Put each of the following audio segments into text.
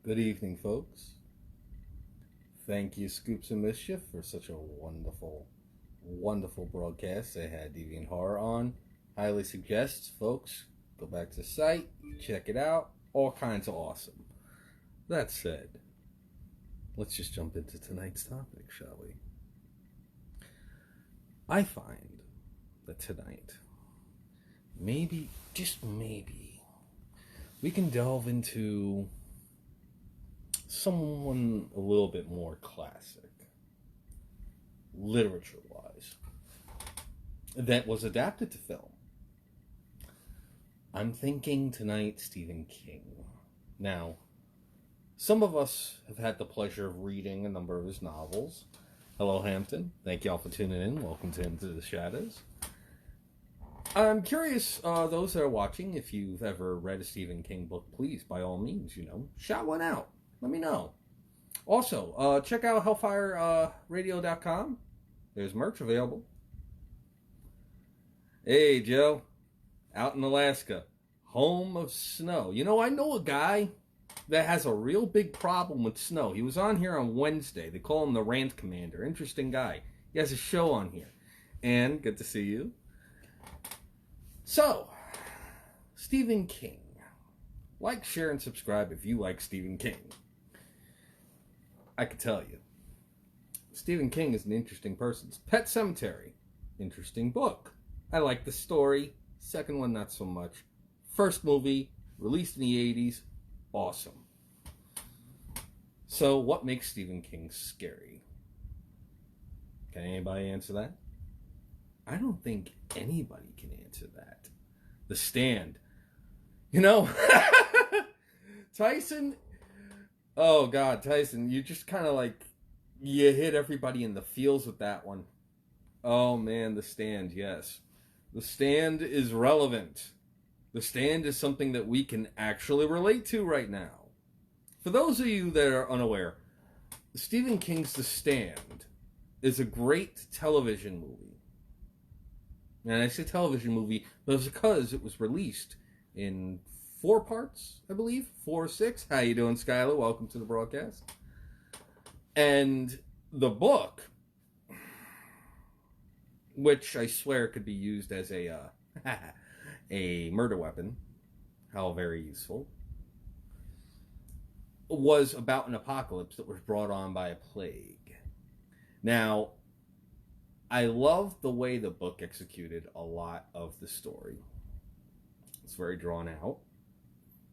Good evening, folks. Thank you, Scoops and Mischief, for such a wonderful, wonderful broadcast. They had Deviant Horror on. Highly suggest, folks, go back to the site, check it out. All kinds of awesome. That said, let's just jump into tonight's topic, shall we? I find that tonight, maybe, just maybe, we can delve into someone a little bit more classic, literature-wise, that was adapted to film. I'm thinking tonight Stephen King. Now, some of us have had the pleasure of reading a number of his novels. Hello, Hampton. Thank y'all for tuning in. Welcome to Into the Shadows. I'm curious, those that are watching, if you've ever read a Stephen King book, please, by all means, shout one out. Let me know. Also, check out Hellfire Radio.com. There's merch available. Hey, Joe. Out in Alaska. Home of snow. I know a guy that has a real big problem with snow. He was on here on Wednesday. They call him the Rant Commander. Interesting guy. He has a show on here. And good to see you. So, Stephen King. Like, share, and subscribe if you like Stephen King. I could tell you. Stephen King is an interesting person. Pet Sematary. Interesting book. I like the story. Second one, not so much. First movie, released in the 80s. Awesome. So, what makes Stephen King scary? Can anybody answer that? I don't think anybody can answer that. The Stand. Tyson... Oh, God, Tyson, you just kind of you hit everybody in the feels with that one. Oh, man, The Stand, yes. The Stand is relevant. The Stand is something that we can actually relate to right now. For those of you that are unaware, Stephen King's The Stand is a great television movie. And I say television movie because it was released in 4 parts, I believe. 4 or 6. How you doing, Skylar? Welcome to the broadcast. And the book, which I swear could be used as a murder weapon, how very useful, was about an apocalypse that was brought on by a plague. Now, I love the way the book executed a lot of the story. It's very drawn out.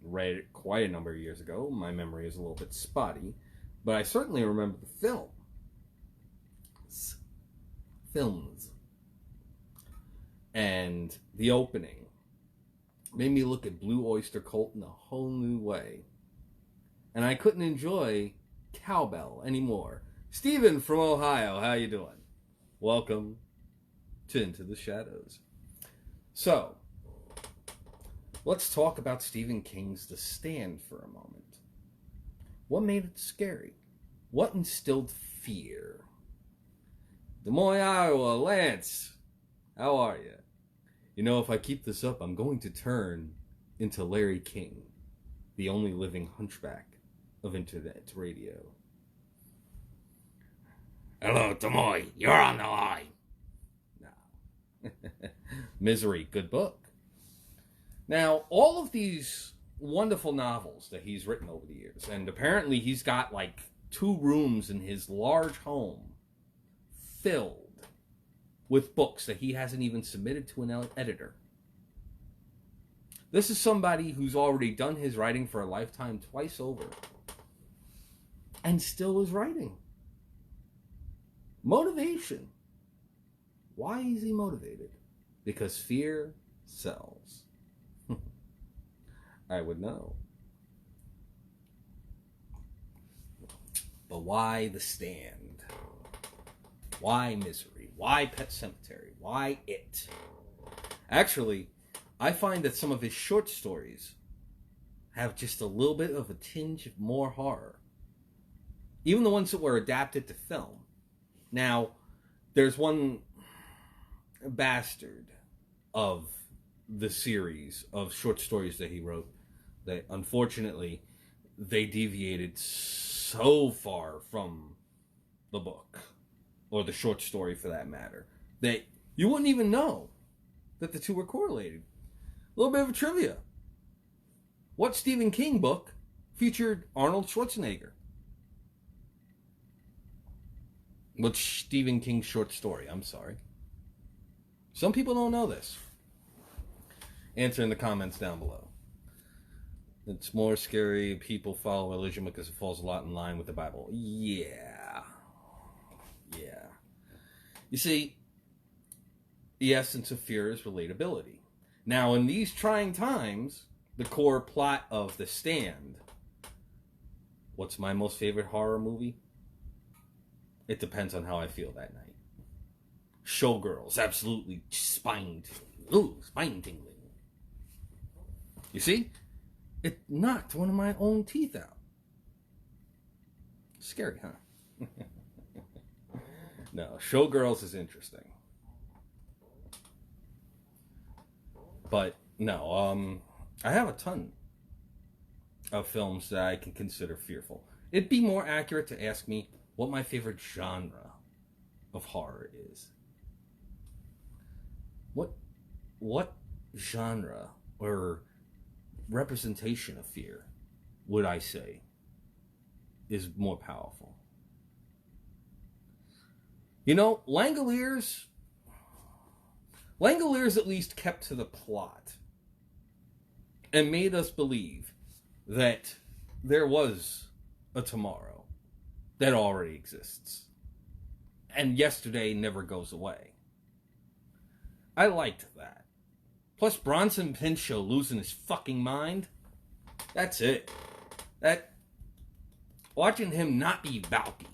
Read it quite a number of years ago. My memory is a little bit spotty, but I certainly remember the films, and the opening made me look at Blue Oyster Cult in a whole new way, and I couldn't enjoy cowbell anymore. Steven from Ohio, how you doing? Welcome to Into the Shadows. So, let's talk about Stephen King's The Stand for a moment. What made it scary? What instilled fear? Des Moines, Iowa, Lance, how are you? If I keep this up, I'm going to turn into Larry King, the only living hunchback of internet radio. Hello, Des Moines, you're on the line. No. Misery, good book. Now, all of these wonderful novels that he's written over the years, and apparently he's got 2 rooms in his large home filled with books that he hasn't even submitted to an editor. This is somebody who's already done his writing for a lifetime twice over, and still is writing. Motivation. Why is he motivated? Because fear sells. I would know. But why The Stand? Why Misery? Why Pet Sematary? Why It? Actually, I find that some of his short stories have just a little bit of a tinge of more horror. Even the ones that were adapted to film. Now, there's one bastard of the series of short stories that he wrote that unfortunately they deviated so far from the book, or the short story for that matter, that you wouldn't even know that the two were correlated. A little bit of a trivia. What Stephen King book featured Arnold Schwarzenegger? What Stephen King short story? I'm sorry. Some people don't know this. Answer in the comments down below. It's more scary people follow religion because it falls a lot in line with the Bible. Yeah. You see, the essence of fear is relatability. Now, in these trying times, the core plot of The Stand, what's my most favorite horror movie? It depends on how I feel that night. Showgirls, absolutely spine-tingling. Ooh, spine-tingling. You see? It knocked one of my own teeth out. Scary, huh? No, Showgirls is interesting. But, no, I have a ton of films that I can consider fearful. It'd be more accurate to ask me what my favorite genre of horror is. What genre or representation of fear would I say is more powerful? You know, Langoliers at least kept to the plot and made us believe that there was a tomorrow that already exists. And yesterday never goes away. I liked that. Plus Bronson Pinchot losing his fucking mind. That's it. Watching him not be Valky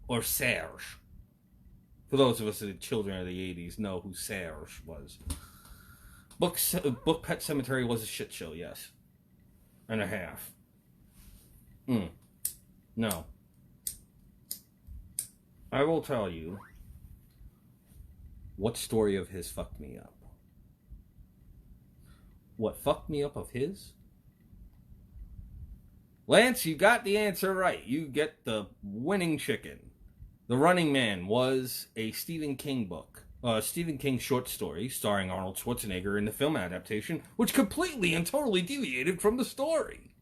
or Serge. For those of us that are children of the 80s know who Serge was. Book Pet Cemetery was a shit show, yes. And a half. No. I will tell you what story of his fucked me up. What fucked me up of his? Lance, you got the answer right. You get the winning chicken. The Running Man was a Stephen King book. Stephen King short story starring Arnold Schwarzenegger in the film adaptation, which completely and totally deviated from the story.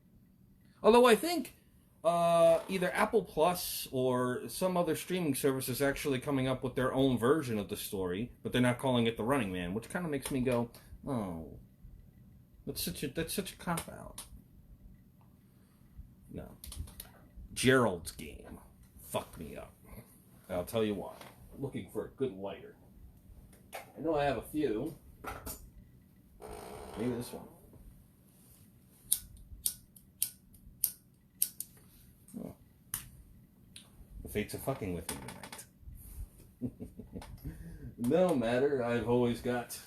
Although I think either Apple Plus or some other streaming service is actually coming up with their own version of the story, but they're not calling it The Running Man, which kind of makes me go, oh, that's such a cop-out. No. Gerald's Game fucked me up. I'll tell you why. I'm looking for a good lighter. I know I have a few. Maybe this one. Oh. The fates are fucking with me tonight. No matter, I've always got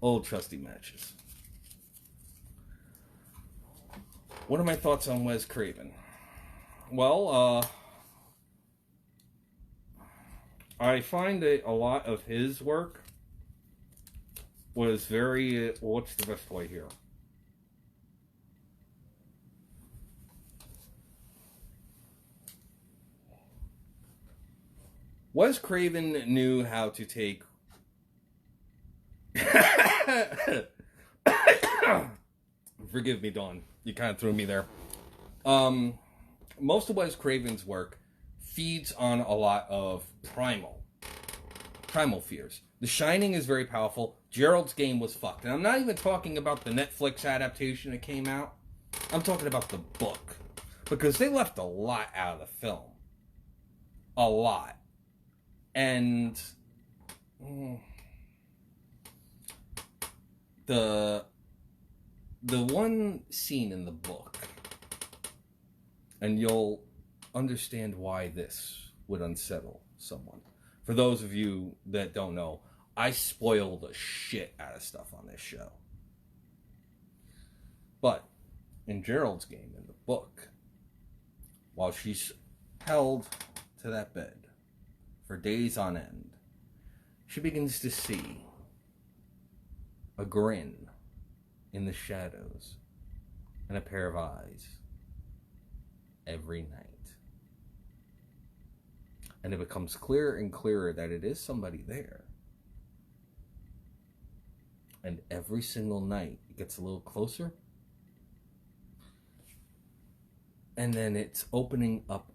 old trusty matches. What are my thoughts on Wes Craven? Well, I find that a lot of his work was very... what's the best way here? Wes Craven knew how to take... Forgive me, Dawn. You kind of threw me there. Most of Wes Craven's work feeds on a lot of primal fears. The Shining is very powerful. Gerald's Game was fucked. And I'm not even talking about the Netflix adaptation that came out. I'm talking about the book. Because they left a lot out of the film. A lot. And the one scene in the book, and you'll understand why this would unsettle someone. For those of you that don't know, I spoil the shit out of stuff on this show. But in Gerald's Game, in the book, while she's held to that bed for days on end, she begins to see a grin in the shadows and a pair of eyes every night. And it becomes clearer and clearer that it is somebody there. And every single night it gets a little closer. And then it's opening up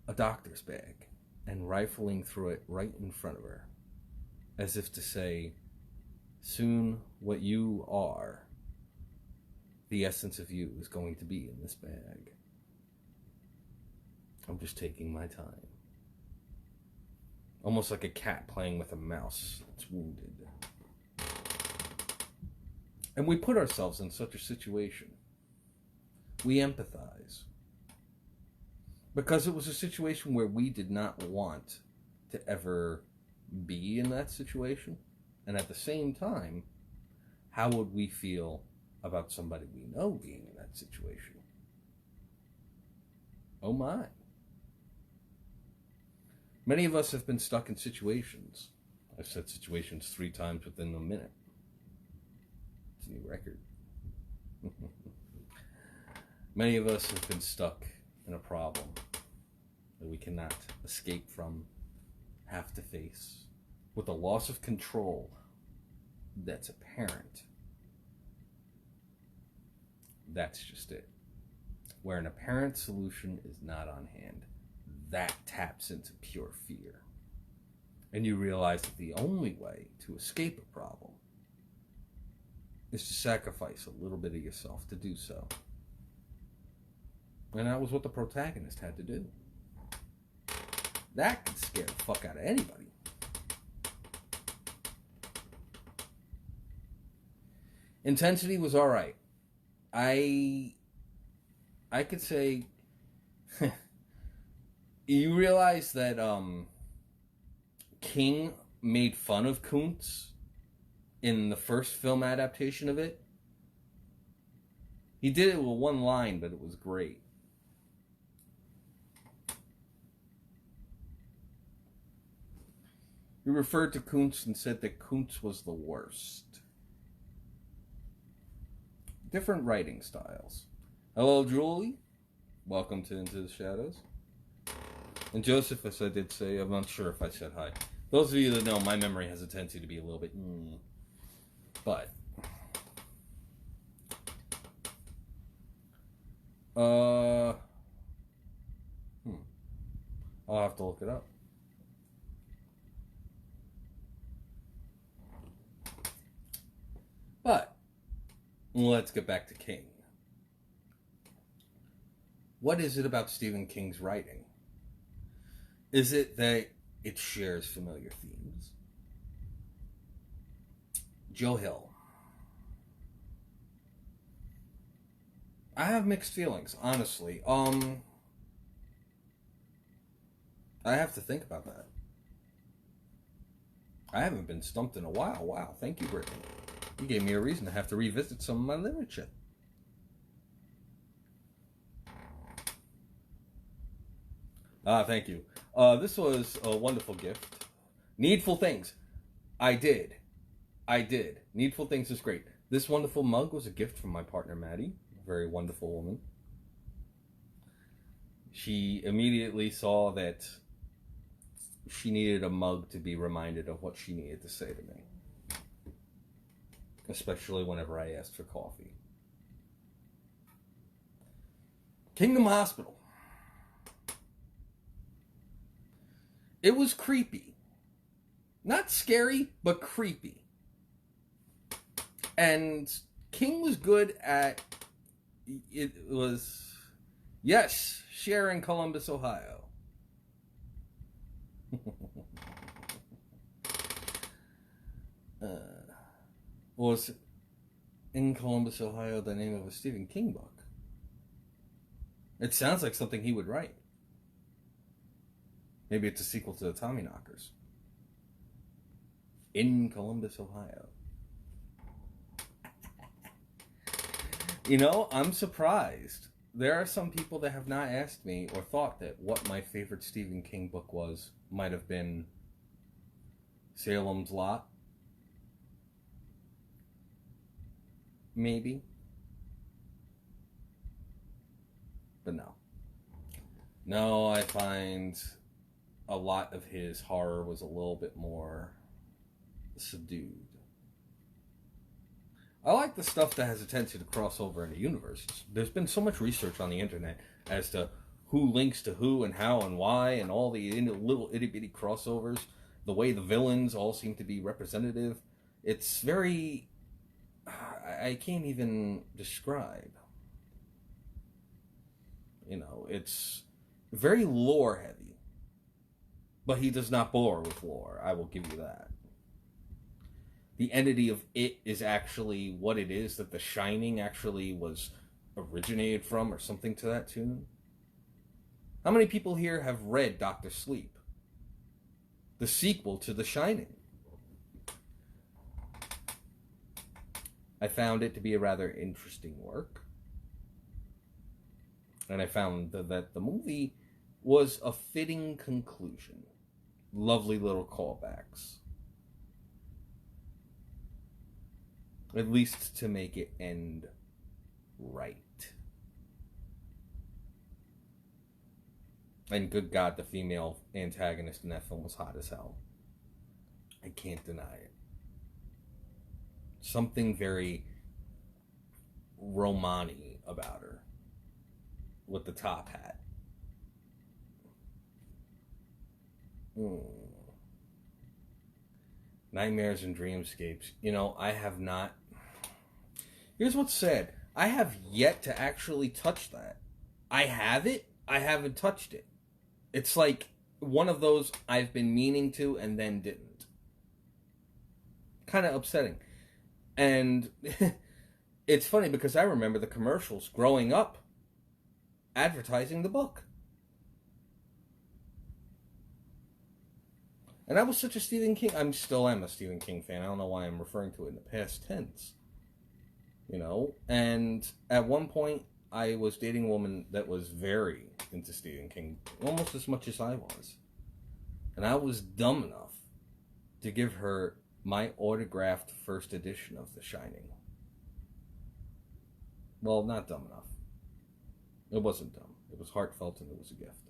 a doctor's bag and rifling through it right in front of her. As if to say, soon what you are, the essence of you, is going to be in this bag. I'm just taking my time. Almost like a cat playing with a mouse that's wounded. And we put ourselves in such a situation. We empathize. Because it was a situation where we did not want to ever be in that situation. And at the same time, how would we feel about somebody we know being in that situation? Oh my. Many of us have been stuck in situations. I've said situations 3 times within a minute. It's a new record. Many of us have been stuck in a problem that we cannot escape from, have to face, with a loss of control that's apparent. That's just it. Where an apparent solution is not on hand, that taps into pure fear. And you realize that the only way to escape a problem is to sacrifice a little bit of yourself to do so. And that was what the protagonist had to do. That could scare the fuck out of anybody. Intensity was alright. I could say you realize that King made fun of Kuntz in the first film adaptation of it. He did it with one line, but it was great. He referred to Kuntz and said that Kuntz was the worst. Different writing styles. Hello, Julie. Welcome to Into the Shadows. And Joseph, as I did say, I'm not sure if I said hi. Those of you that know, my memory has a tendency to be a little bit... But... I'll have to look it up. But, let's get back to King. What is it about Stephen King's writing? Is it that it shares familiar themes? Joe Hill. I have mixed feelings, honestly. I have to think about that. I haven't been stumped in a while. Wow, thank you, Brittany. You gave me a reason to have to revisit some of my literature. Thank you. This was a wonderful gift. Needful Things. I did. Needful Things is great. This wonderful mug was a gift from my partner, Maddie. A very wonderful woman. She immediately saw that she needed a mug to be reminded of what she needed to say to me. Especially whenever I asked for coffee. Kingdom Hospital. It was creepy. Not scary, but creepy. And King was good at... It was... Yes, share in Columbus, Ohio. Was in Columbus, Ohio, the name of a Stephen King book? It sounds like something he would write. Maybe it's a sequel to the Tommyknockers. In Columbus, Ohio. You know, I'm surprised. There are some people that have not asked me or thought that what my favorite Stephen King book was might have been Salem's Lot. maybe. But no. No, I find a lot of his horror was a little bit more subdued. I like the stuff that has a tendency to cross over into universes. There's been so much research on the internet as to who links to who and how and why, and all the little itty-bitty crossovers, the way the villains all seem to be representative. It's very... I can't even describe. You know, it's very lore-heavy. But he does not bore with lore, I will give you that. The entity of it is actually what it is that The Shining actually was originated from, or something to that tune. How many people here have read Dr. Sleep? The sequel to The Shining. I found it to be a rather interesting work. And I found that the movie was a fitting conclusion. Lovely little callbacks. At least to make it end right. And good God, the female antagonist in that film was hot as hell. I can't deny it. Something very Romani about her. With the top hat. Nightmares and dreamscapes. You know, I have not... Here's what's sad. I have yet to actually touch that. I have it. I haven't touched it. It's like one of those I've been meaning to and then didn't. Kind of upsetting. And it's funny because I remember the commercials growing up advertising the book. And I was such a Stephen King... I still am a Stephen King fan. I don't know why I'm referring to it in the past tense. You know? And at one point, I was dating a woman that was very into Stephen King. Almost as much as I was. And I was dumb enough to give her my autographed first edition of The Shining. Well, not dumb enough. It wasn't dumb. It was heartfelt and it was a gift.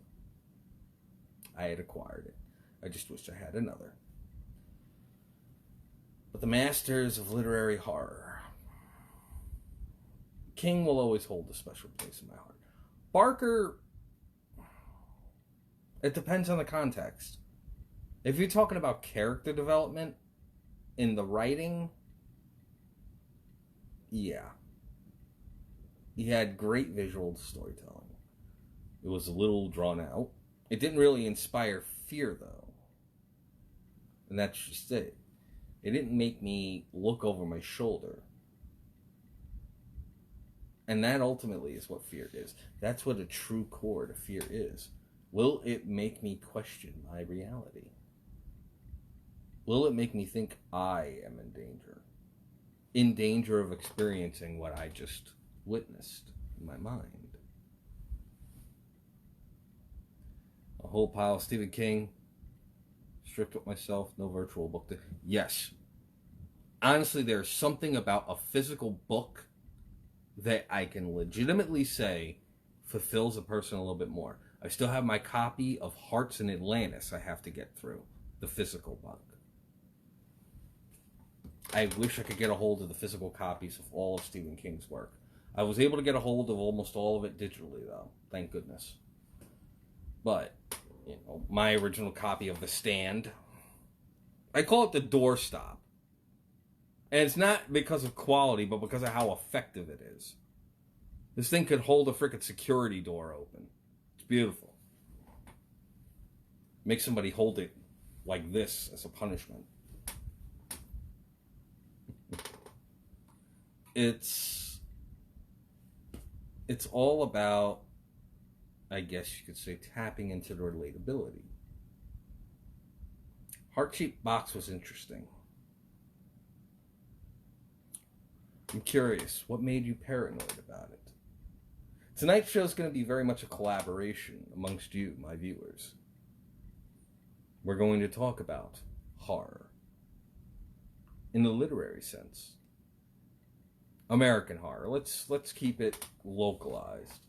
I had acquired it. I just wished I had another. But the masters of literary horror. King will always hold a special place in my heart. Barker, it depends on the context. If you're talking about character development in the writing, yeah. He had great visual storytelling. It was a little drawn out. It didn't really inspire fear, though. And that's just it. It didn't make me look over my shoulder. And that ultimately is what fear is. That's what a true core to fear is. Will it make me question my reality? Will it make me think I am in danger? In danger of experiencing what I just witnessed in my mind. A whole pile of Stephen King. Strict with myself, no virtual book. Yes. Honestly, there's something about a physical book that I can legitimately say fulfills a person a little bit more. I still have my copy of Hearts in Atlantis I have to get through. The physical book. I wish I could get a hold of the physical copies of all of Stephen King's work. I was able to get a hold of almost all of it digitally, though. Thank goodness. But, you know, my original copy of The Stand, I call it the doorstop. And it's not because of quality, but because of how effective it is. This thing could hold a frickin' security door open. It's beautiful. Make somebody hold it like this as a punishment. It's all about, I guess you could say, tapping into the relatability. Heart-shaped box was interesting. I'm curious, what made you paranoid about it? Tonight's show is going to be very much a collaboration amongst you, my viewers. We're going to talk about horror in the literary sense. American horror. Let's keep it localized.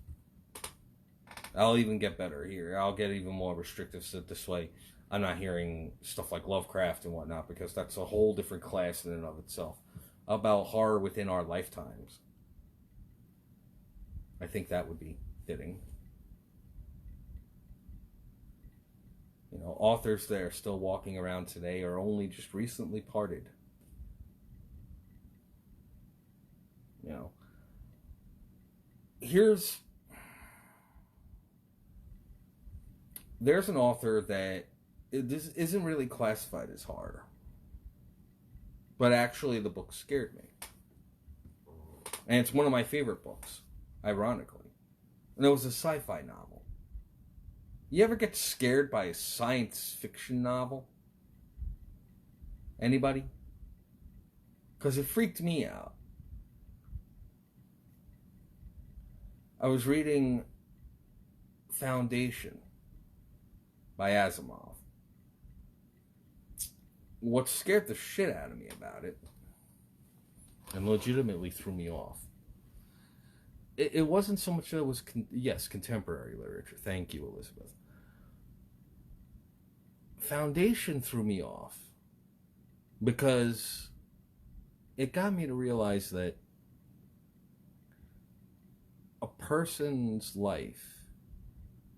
I'll even get better here. I'll get even more restrictive so this way I'm not hearing stuff like Lovecraft and whatnot, because that's a whole different class in and of itself. About horror within our lifetimes. I think that would be fitting. You know, authors that are still walking around today are only just recently parted. You know, there's an author that this isn't really classified as horror, but actually the book scared me, and it's one of my favorite books, ironically, and it was a sci-fi novel. You ever get scared by a science fiction novel? Anybody? Because it freaked me out. I was reading Foundation by Asimov. What scared the shit out of me about it, and legitimately threw me off, it wasn't so much that it was, contemporary literature. Thank you, Elizabeth. Foundation threw me off because it got me to realize that a person's life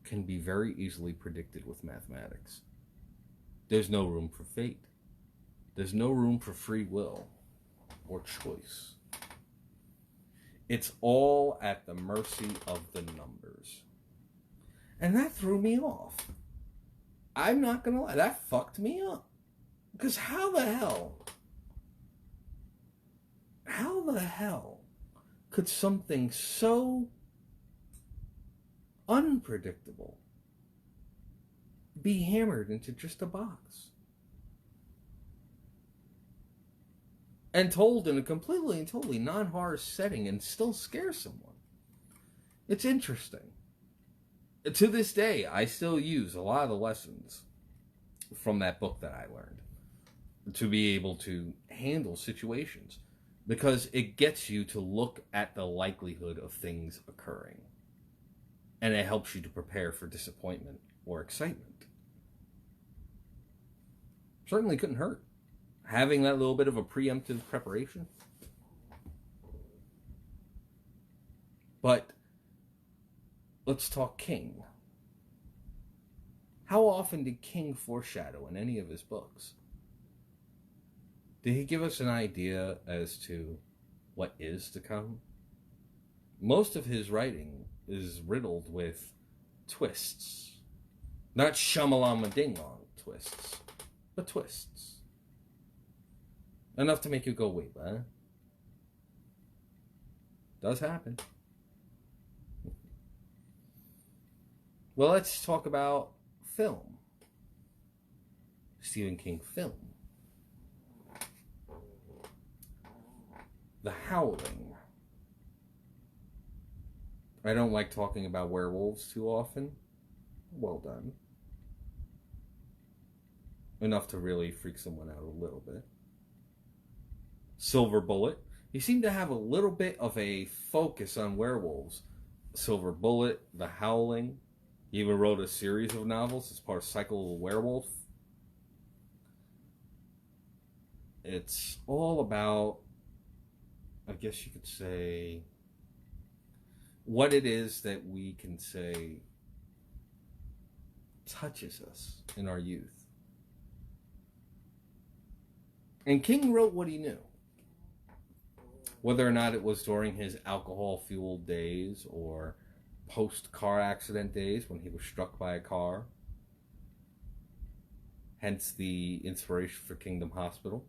can be very easily predicted with mathematics. There's no room for fate. There's no room for free will or choice. It's all at the mercy of the numbers. And that threw me off. I'm not gonna lie, that fucked me up. Because how the hell could something so unpredictable be hammered into just a box and told in a completely and totally non-horror setting and still scare someone? It's interesting. To this day, I still use a lot of the lessons from that book that I learned to be able to handle situations, because it gets you to look at the likelihood of things occurring, and it helps you to prepare for disappointment or excitement. Certainly couldn't hurt having that little bit of a preemptive preparation. But let's talk King. How often did King foreshadow in any of his books? Did he give us an idea as to what is to come? Most of his writing is riddled with twists. Not Shyamalama-ding-dong twists, but twists. Enough to make you go, wait, what? Does happen. Well, let's talk about film. Stephen King film. The Howling. I don't like talking about werewolves too often. Well done. Enough to really freak someone out a little bit. Silver Bullet. He seemed to have a little bit of a focus on werewolves. Silver Bullet, The Howling. He even wrote a series of novels as part of Cycle of the Werewolf. It's all about, I guess you could say, what it is that we can say touches us in our youth. And King wrote what he knew. Whether or not it was during his alcohol-fueled days or post-car accident days when he was struck by a car. Hence the inspiration for Kingdom Hospital.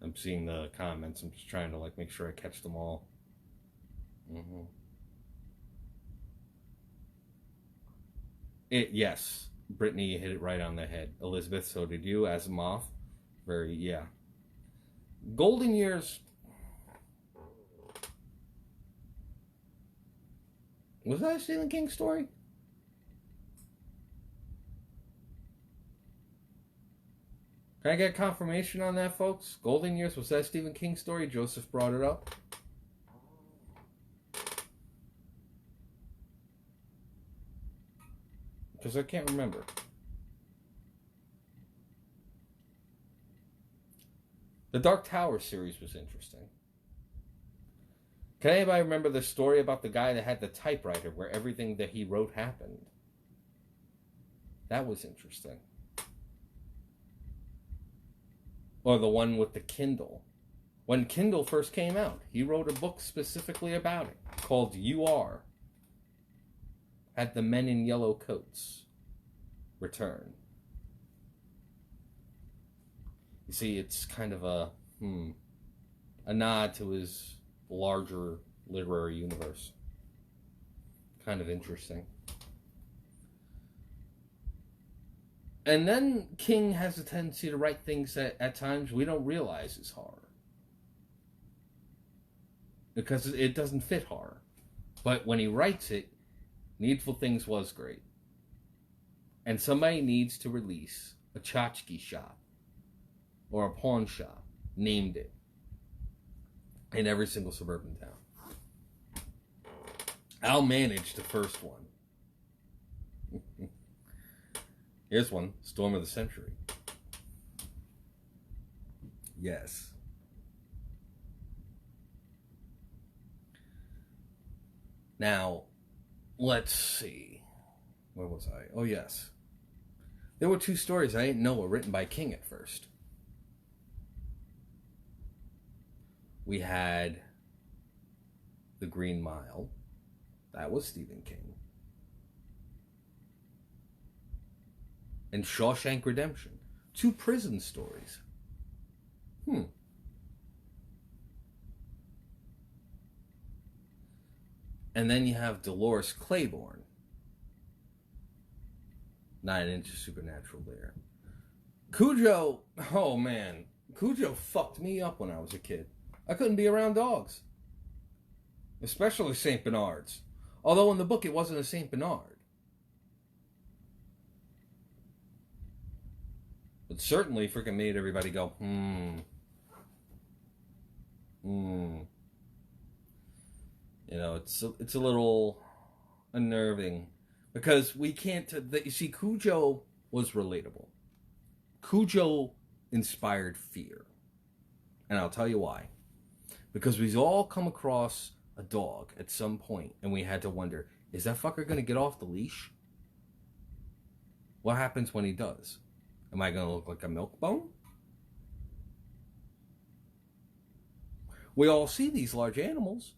I'm seeing the comments. I'm just trying to make sure I catch them all. Yes, Brittany, you hit it right on the head. Elizabeth, so did you. Asimov, yeah. Golden Years. Was that a Stephen King story? Can I get confirmation on that, folks? Golden Years, was that a Stephen King story? Joseph brought it up. Because I can't remember. The Dark Tower series was interesting. Can anybody remember the story about the guy that had the typewriter where everything that he wrote happened? That was interesting. Or the one with the Kindle. When Kindle first came out, he wrote a book specifically about it called You Are. Had the men in yellow coats return. You see, it's kind of a nod to his larger literary universe. Kind of interesting. And then King has a tendency to write things that at times we don't realize is horror. Because it doesn't fit horror. But when he writes it, Needful Things was great. And somebody needs to release a tchotchke shop or a pawn shop, named it, in every single suburban town. I'll manage the first one. Here's one, Storm of the Century. Yes. Now, let's see. Where was I? Oh, yes. There were two stories I didn't know were written by King at first. We had The Green Mile. That was Stephen King. And Shawshank Redemption. Two prison stories. And then you have Dolores Claiborne. 9 Inches Supernatural there. Cujo, oh man. Cujo fucked me up when I was a kid. I couldn't be around dogs. Especially St. Bernards. Although in the book it wasn't a St. Bernard. But certainly freaking made everybody go, You know, it's a little unnerving. Because we can't, you see, Cujo was relatable. Cujo inspired fear. And I'll tell you why. Because we've all come across a dog at some point, and we had to wonder, is that fucker going to get off the leash? What happens when he does? Am I going to look like a milk bone? We all see these large animals.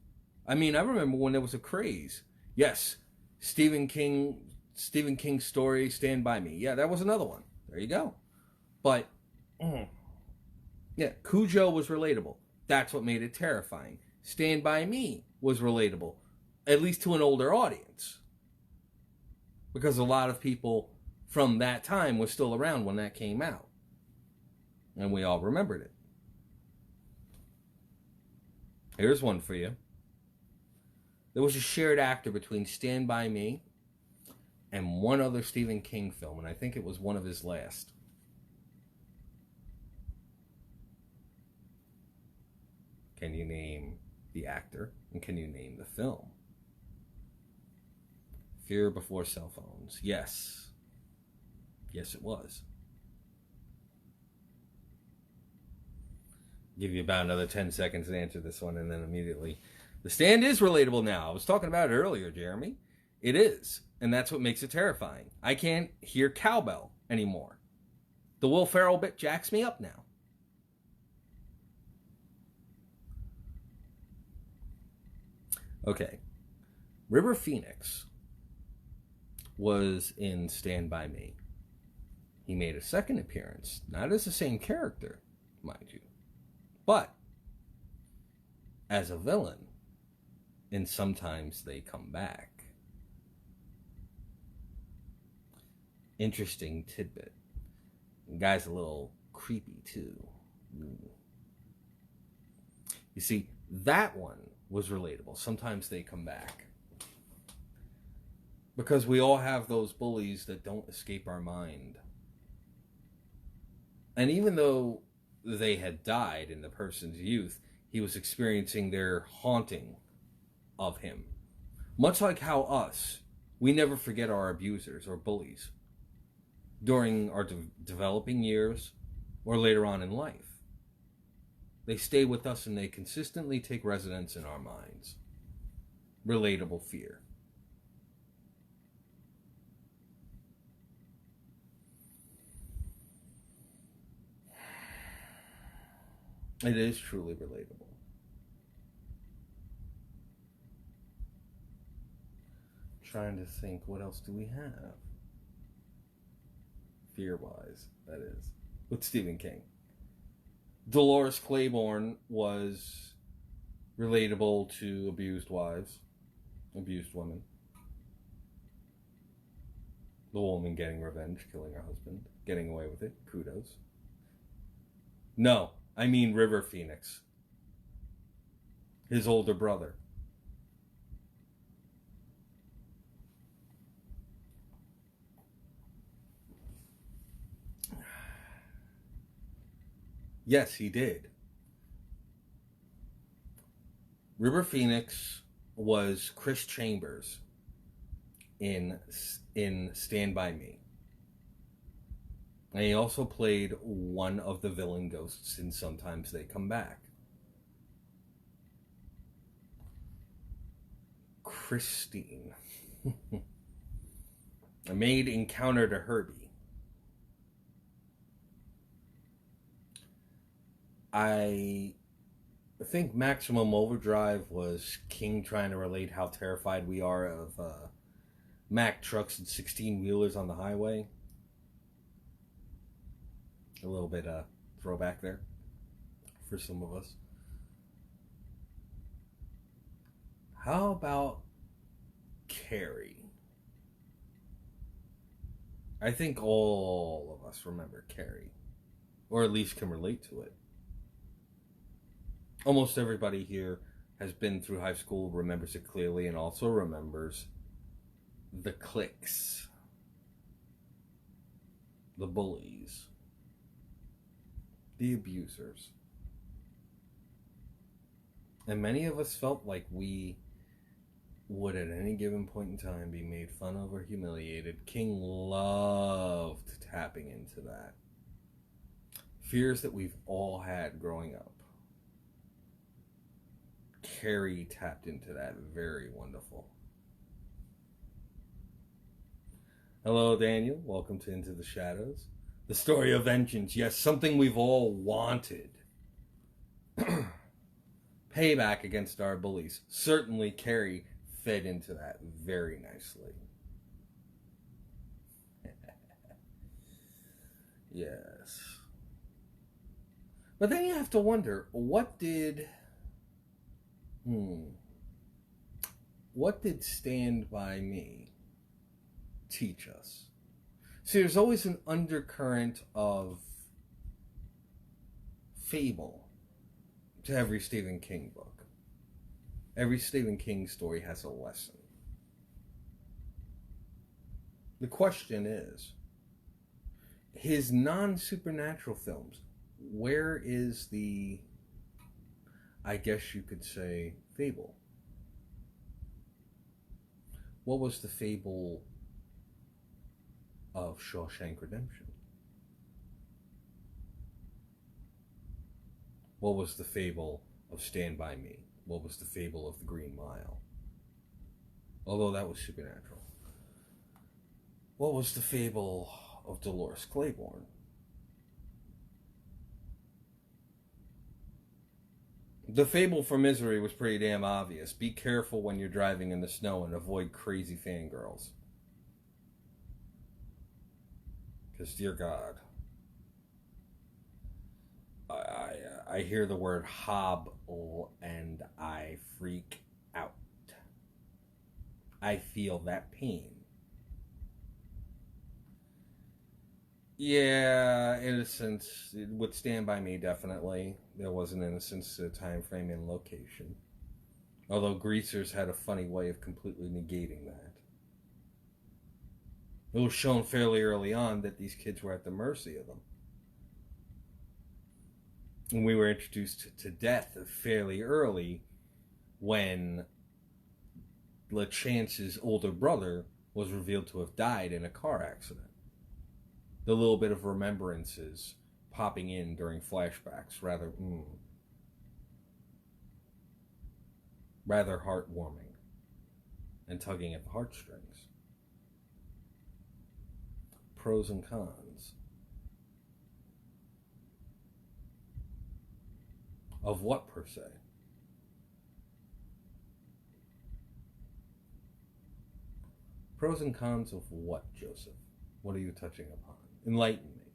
I mean, I remember when there was a craze. Yes, Stephen King's story, Stand By Me. Yeah, that was another one. There you go. But, yeah, Cujo was relatable. That's what made it terrifying. Stand By Me was relatable, at least to an older audience. Because a lot of people from that time were still around when that came out. And we all remembered it. Here's one for you. There was a shared actor between Stand By Me and one other Stephen King film, and I think it was one of his last. Can you name the actor? And can you name the film? Fear Before Cell Phones. Yes. Yes, it was. Give you about another 10 seconds to answer this one, and then immediately. The Stand is relatable now. I was talking about it earlier, Jeremy. It is. And that's what makes it terrifying. I can't hear cowbell anymore. The Will Ferrell bit jacks me up now. Okay. River Phoenix was in Stand By Me. He made a second appearance. Not as the same character, mind you. But as a villain. And sometimes they come back. Interesting tidbit. The guy's a little creepy too. You see, that one was relatable. Sometimes they come back. Because we all have those bullies that don't escape our mind. And even though they had died in the person's youth, he was experiencing their haunting of him. Much like how we never forget our abusers or bullies during our developing years or later on in life. They stay with us and they consistently take residence in our minds. Relatable fear. It is truly relatable. Trying to think, what else do we have? Fear-wise, that is. With Stephen King. Dolores Claiborne was relatable to abused wives, abused women. The woman getting revenge, killing her husband, getting away with it, kudos. No, I mean River Phoenix. His older brother. Yes, he did. River Phoenix was Chris Chambers in Stand By Me. And he also played one of the villain ghosts in Sometimes They Come Back. Christine. A maid encountered a Herbie. I think Maximum Overdrive was King trying to relate how terrified we are of Mack trucks and 16-wheelers on the highway. A little bit throwback there for some of us. How about Carrie? I think all of us remember Carrie, or at least can relate to it. Almost everybody here has been through high school, remembers it clearly, and also remembers the cliques, the bullies, the abusers. And many of us felt like we would at any given point in time be made fun of or humiliated. King loved tapping into that. Fears that we've all had growing up. Carrie tapped into that. Very wonderful. Hello, Daniel. Welcome to Into the Shadows. The story of vengeance. Yes, something we've all wanted. Payback against our bullies. Certainly Carrie fed into that very nicely. Yes. But then you have to wonder, what did Stand By Me teach us? See, there's always an undercurrent of fable to every Stephen King book. Every Stephen King story has a lesson. The question is, his non-supernatural films, where is the, I guess you could say, fable? What was the fable of Shawshank Redemption? What was the fable of Stand By Me? What was the fable of The Green Mile? Although that was supernatural. What was the fable of Dolores Claiborne? The fable for Misery was pretty damn obvious. Be careful when you're driving in the snow and avoid crazy fangirls. Because, dear God, I hear the word hobble and I freak out. I feel that pain. Yeah, innocence would Stand By Me, definitely. There was an innocence to time frame and location. Although Greasers had a funny way of completely negating that. It was shown fairly early on that these kids were at the mercy of them. And we were introduced to death fairly early when LeChance's older brother was revealed to have died in a car accident. The little bit of remembrances popping in during flashbacks, rather heartwarming and tugging at the heartstrings. Pros and cons. Of what, per se? Pros and cons of what, Joseph? What are you touching upon? Enlighten me.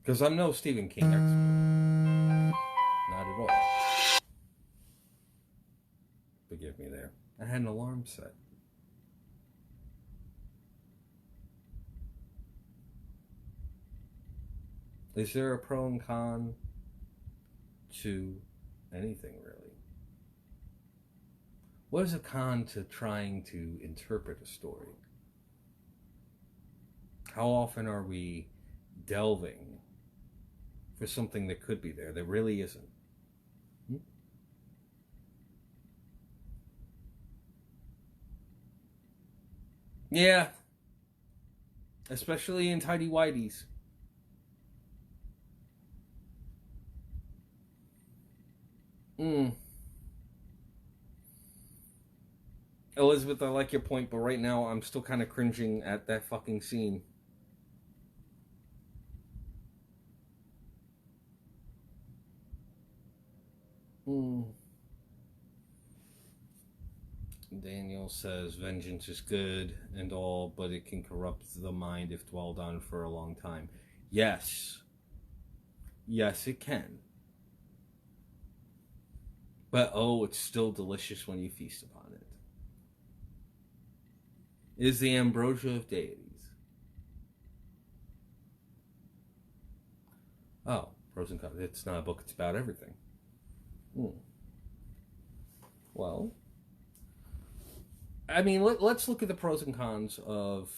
Because I'm no Stephen King expert. Not at all. Forgive me there. I had an alarm set. Is there a pro and con to anything, really? What is a con to trying to interpret a story? How often are we delving for something that could be there that really isn't? Yeah. Especially in tidy whities. Elizabeth, I like your point, but right now I'm still kind of cringing at that fucking scene. Daniel says, vengeance is good and all, but it can corrupt the mind if dwelled on for a long time. Yes. Yes, it can. But, it's still delicious when you feast upon it. It is the ambrosia of deities. Oh, pros and cons. It's not a book, it's about everything. Well, I mean, let's look at the pros and cons of...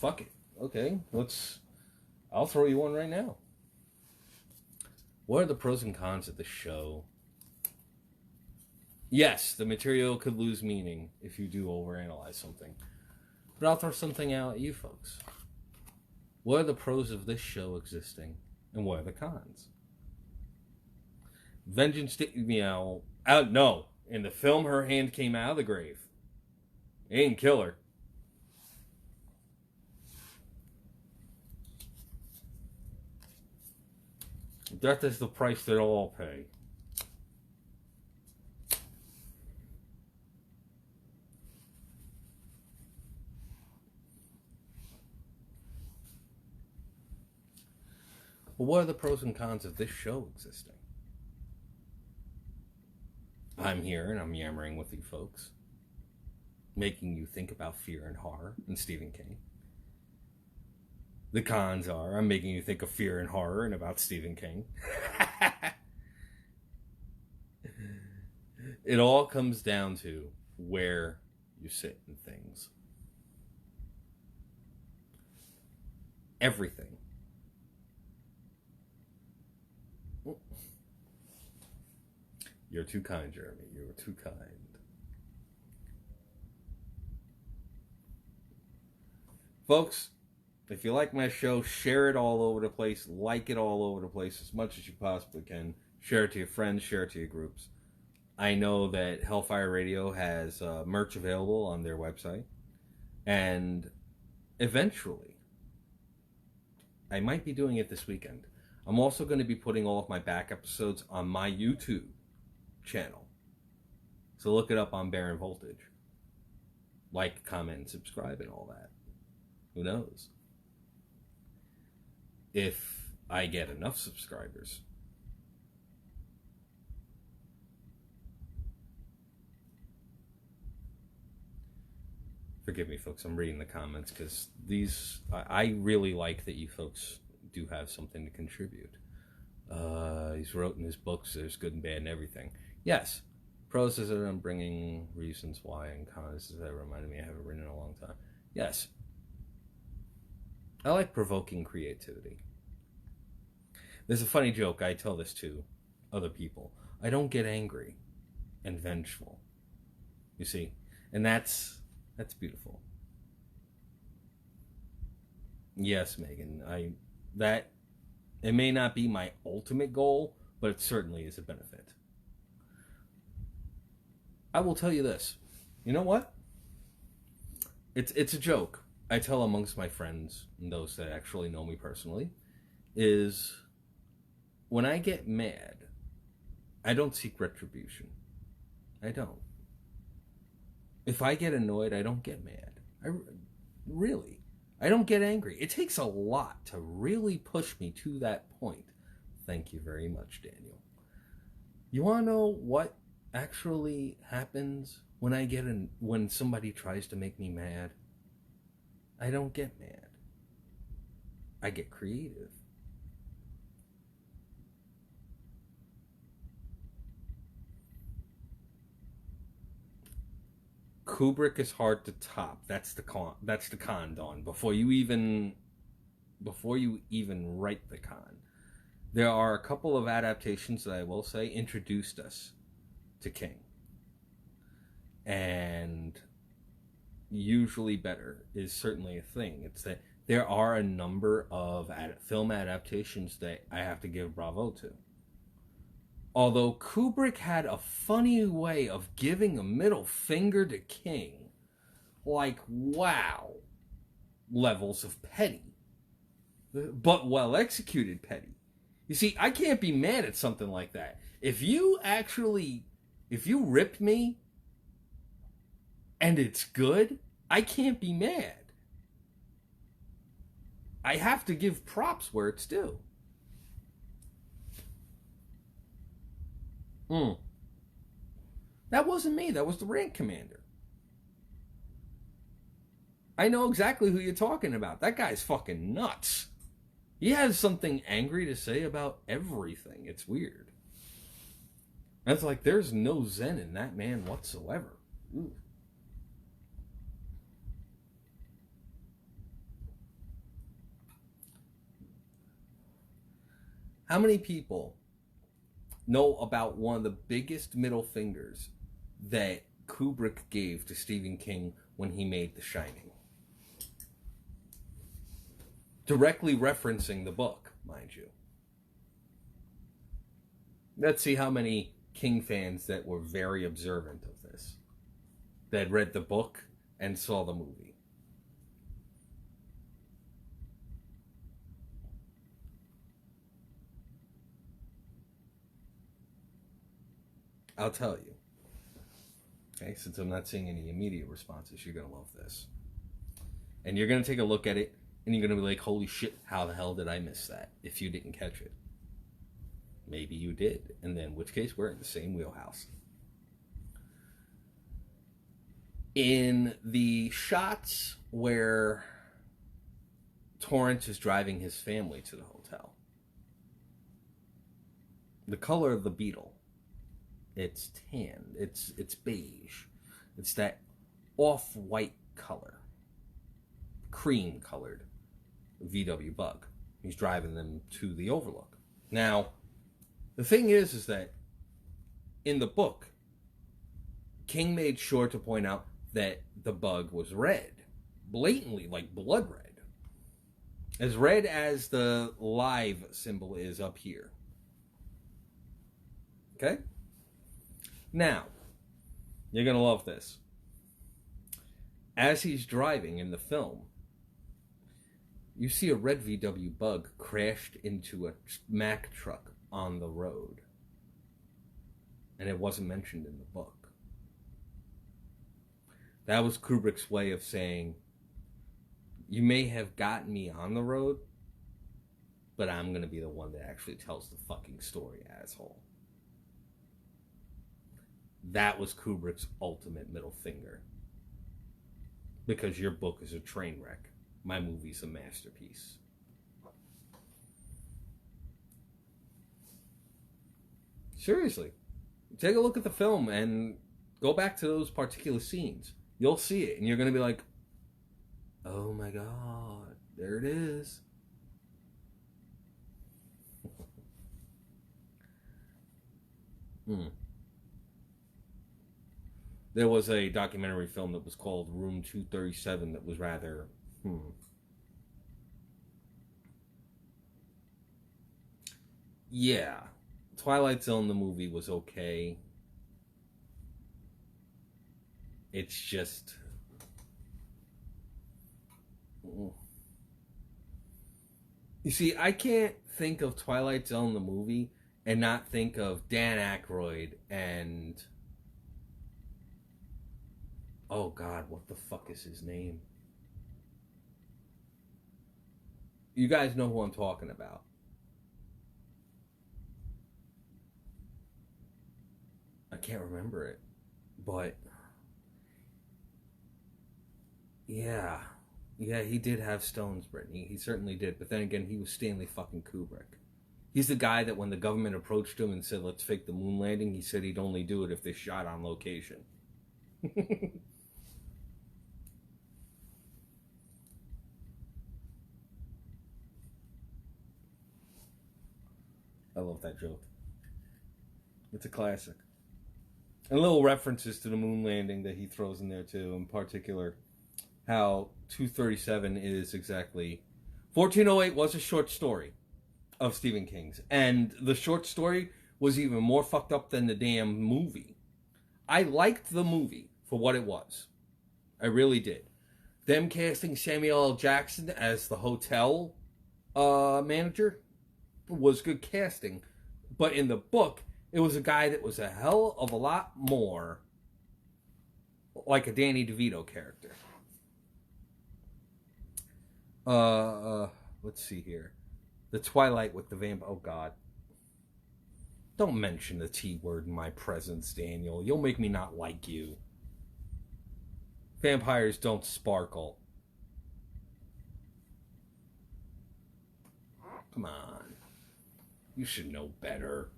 Fuck it. Okay, I'll throw you one right now. What are the pros and cons of the show? Yes, the material could lose meaning if you do overanalyze something. But I'll throw something out at you folks. What are the pros of this show existing? And what are the cons? Vengeance no. In the film, her hand came out of the grave. It didn't kill her. Death is the price that all pay. Well, what are the pros and cons of this show existing? I'm here and I'm yammering with you folks, making you think about fear and horror and Stephen King. The cons are I'm making you think of fear and horror and about Stephen King. It all comes down to where you sit in things. Everything. You're too kind, Jeremy. You're too kind. Folks, if you like my show, share it all over the place. Like it all over the place as much as you possibly can. Share it to your friends. Share it to your groups. I know that Hellfire Radio has merch available on their website. And eventually, I might be doing it this weekend. I'm also going to be putting all of my back episodes on my YouTube channel. So look it up on Baronvvoltage. Like, comment, and subscribe and all that. Who knows? If I get enough subscribers. Forgive me, folks, I'm reading the comments because I really like that you folks do have something to contribute. He's wrote in his books, there's good and bad and everything. Yes, pros is that I'm bringing reasons why, and cons is that reminded me I haven't written in a long time. Yes. I like provoking creativity. There's a funny joke. I tell this to other people. I don't get angry and vengeful. You see? And that's beautiful. Yes, Megan. It may not be my ultimate goal, but it certainly is a benefit. I will tell you this. You know what? It's a joke I tell amongst my friends and those that actually know me personally, is when I get mad, I don't seek retribution. I don't. If I get annoyed, I don't get mad. I don't get angry. It takes a lot to really push me to that point. Thank you very much, Daniel. You want to know what actually happens when somebody tries to make me mad? I don't get mad. I get creative. Kubrick is hard to top. That's the con, Dawn. Before you even write the con, there are a couple of adaptations that I will say introduced us to King, and usually better is certainly a thing. It's that there are a number of film adaptations that I have to give bravo to. Although Kubrick had a funny way of giving a middle finger to King, like, wow, levels of petty, but well executed petty. You see, I can't be mad at something like that. If you ripped me and it's good, I can't be mad. I have to give props where it's due. That wasn't me. That was the rank commander. I know exactly who you're talking about. That guy's fucking nuts. He has something angry to say about everything. It's weird. It's like there's no zen in that man whatsoever. Ooh. How many people know about one of the biggest middle fingers that Kubrick gave to Stephen King when he made The Shining? Directly referencing the book, mind you. Let's see how many King fans that were very observant of this, that read the book and saw the movie. I'll tell you. Okay, since I'm not seeing any immediate responses, you're going to love this. And you're going to take a look at it, and you're going to be like, holy shit, how the hell did I miss that if you didn't catch it? Maybe you did, and then in which case we're in the same wheelhouse. In the shots where Torrance is driving his family to the hotel, the color of the Beetle, it's tan, it's beige, it's that off-white color, cream-colored VW Bug. He's driving them to the Overlook. Now, the thing is that in the book, King made sure to point out that the Bug was red, blatantly, like blood red, as red as the live symbol is up here. Okay? Now, you're going to love this. As he's driving in the film, you see a red VW Bug crashed into a Mack truck on the road. And it wasn't mentioned in the book. That was Kubrick's way of saying, you may have gotten me on the road, but I'm going to be the one that actually tells the fucking story, asshole. That was Kubrick's ultimate middle finger. Because your book is a train wreck. My movie's a masterpiece. Seriously. Take a look at the film and go back to those particular scenes. You'll see it and you're going to be like, oh my God. There it is. There was a documentary film that was called Room 237 that was rather... Yeah. Twilight Zone, the movie, was okay. It's just... You see, I can't think of Twilight Zone, the movie, and not think of Dan Aykroyd and... Oh, God, what the fuck is his name? You guys know who I'm talking about. I can't remember it. But... Yeah, he did have stones, Brittany. He certainly did. But then again, he was Stanley fucking Kubrick. He's the guy that when the government approached him and said, let's fake the moon landing, he said he'd only do it if they shot on location. I love that joke. It's a classic. And little references to the moon landing that he throws in there too, in particular. How 237 is exactly... 1408 was a short story of Stephen King's. And the short story was even more fucked up than the damn movie. I liked the movie for what it was. I really did. Them casting Samuel L. Jackson as the hotel manager was good casting. But in the book, it was a guy that was a hell of a lot more like a Danny DeVito character. Let's see here. The Twilight with the vamp. Oh, God. Don't mention the T word in my presence, Daniel. You'll make me not like you. Vampires don't sparkle. Come on. You should know better.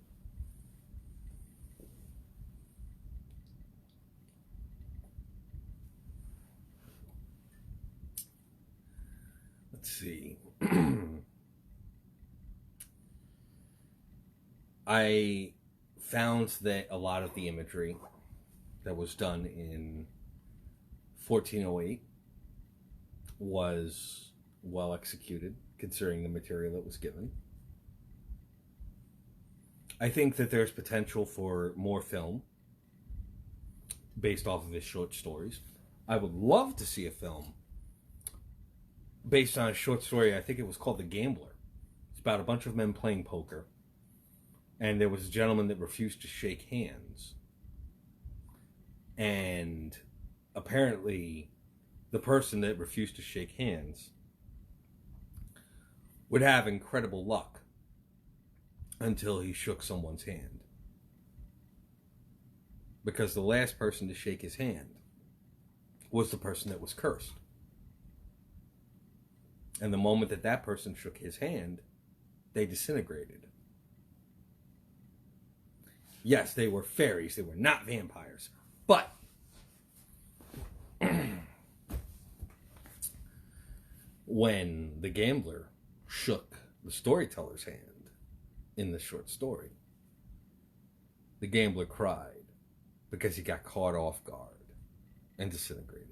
Let's see. I found that a lot of the imagery that was done in 1408 was well executed, considering the material that was given. I think that there's potential for more film based off of his short stories. I would love to see a film based on a short story. I think it was called The Gambler. It's about a bunch of men playing poker. And there was a gentleman that refused to shake hands. And apparently, the person that refused to shake hands would have incredible luck until he shook someone's hand. Because the last person to shake his hand was the person that was cursed. And the moment that that person shook his hand, they disintegrated. Yes, they were fairies. They were not vampires. But when the gambler shook the storyteller's hand in the short story, the gambler cried because he got caught off guard and disintegrated.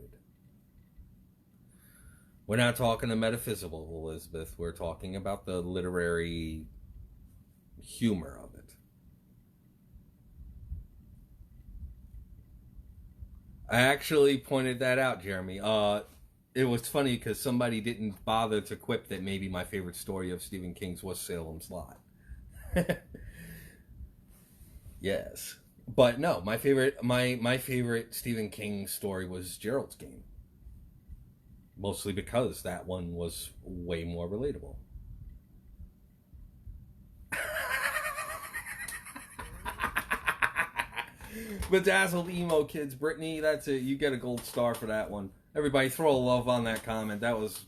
We're not talking the metaphysical, Elizabeth. We're talking about the literary humor of it. I actually pointed that out, Jeremy. It was funny because somebody didn't bother to quip that maybe my favorite story of Stephen King's was Salem's Lot. Yes. But no, my favorite Stephen King story was Gerald's Game. Mostly because that one was way more relatable. Bedazzled emo kids, Brittany, that's it. You get a gold star for that one. Everybody throw a love on that comment. That was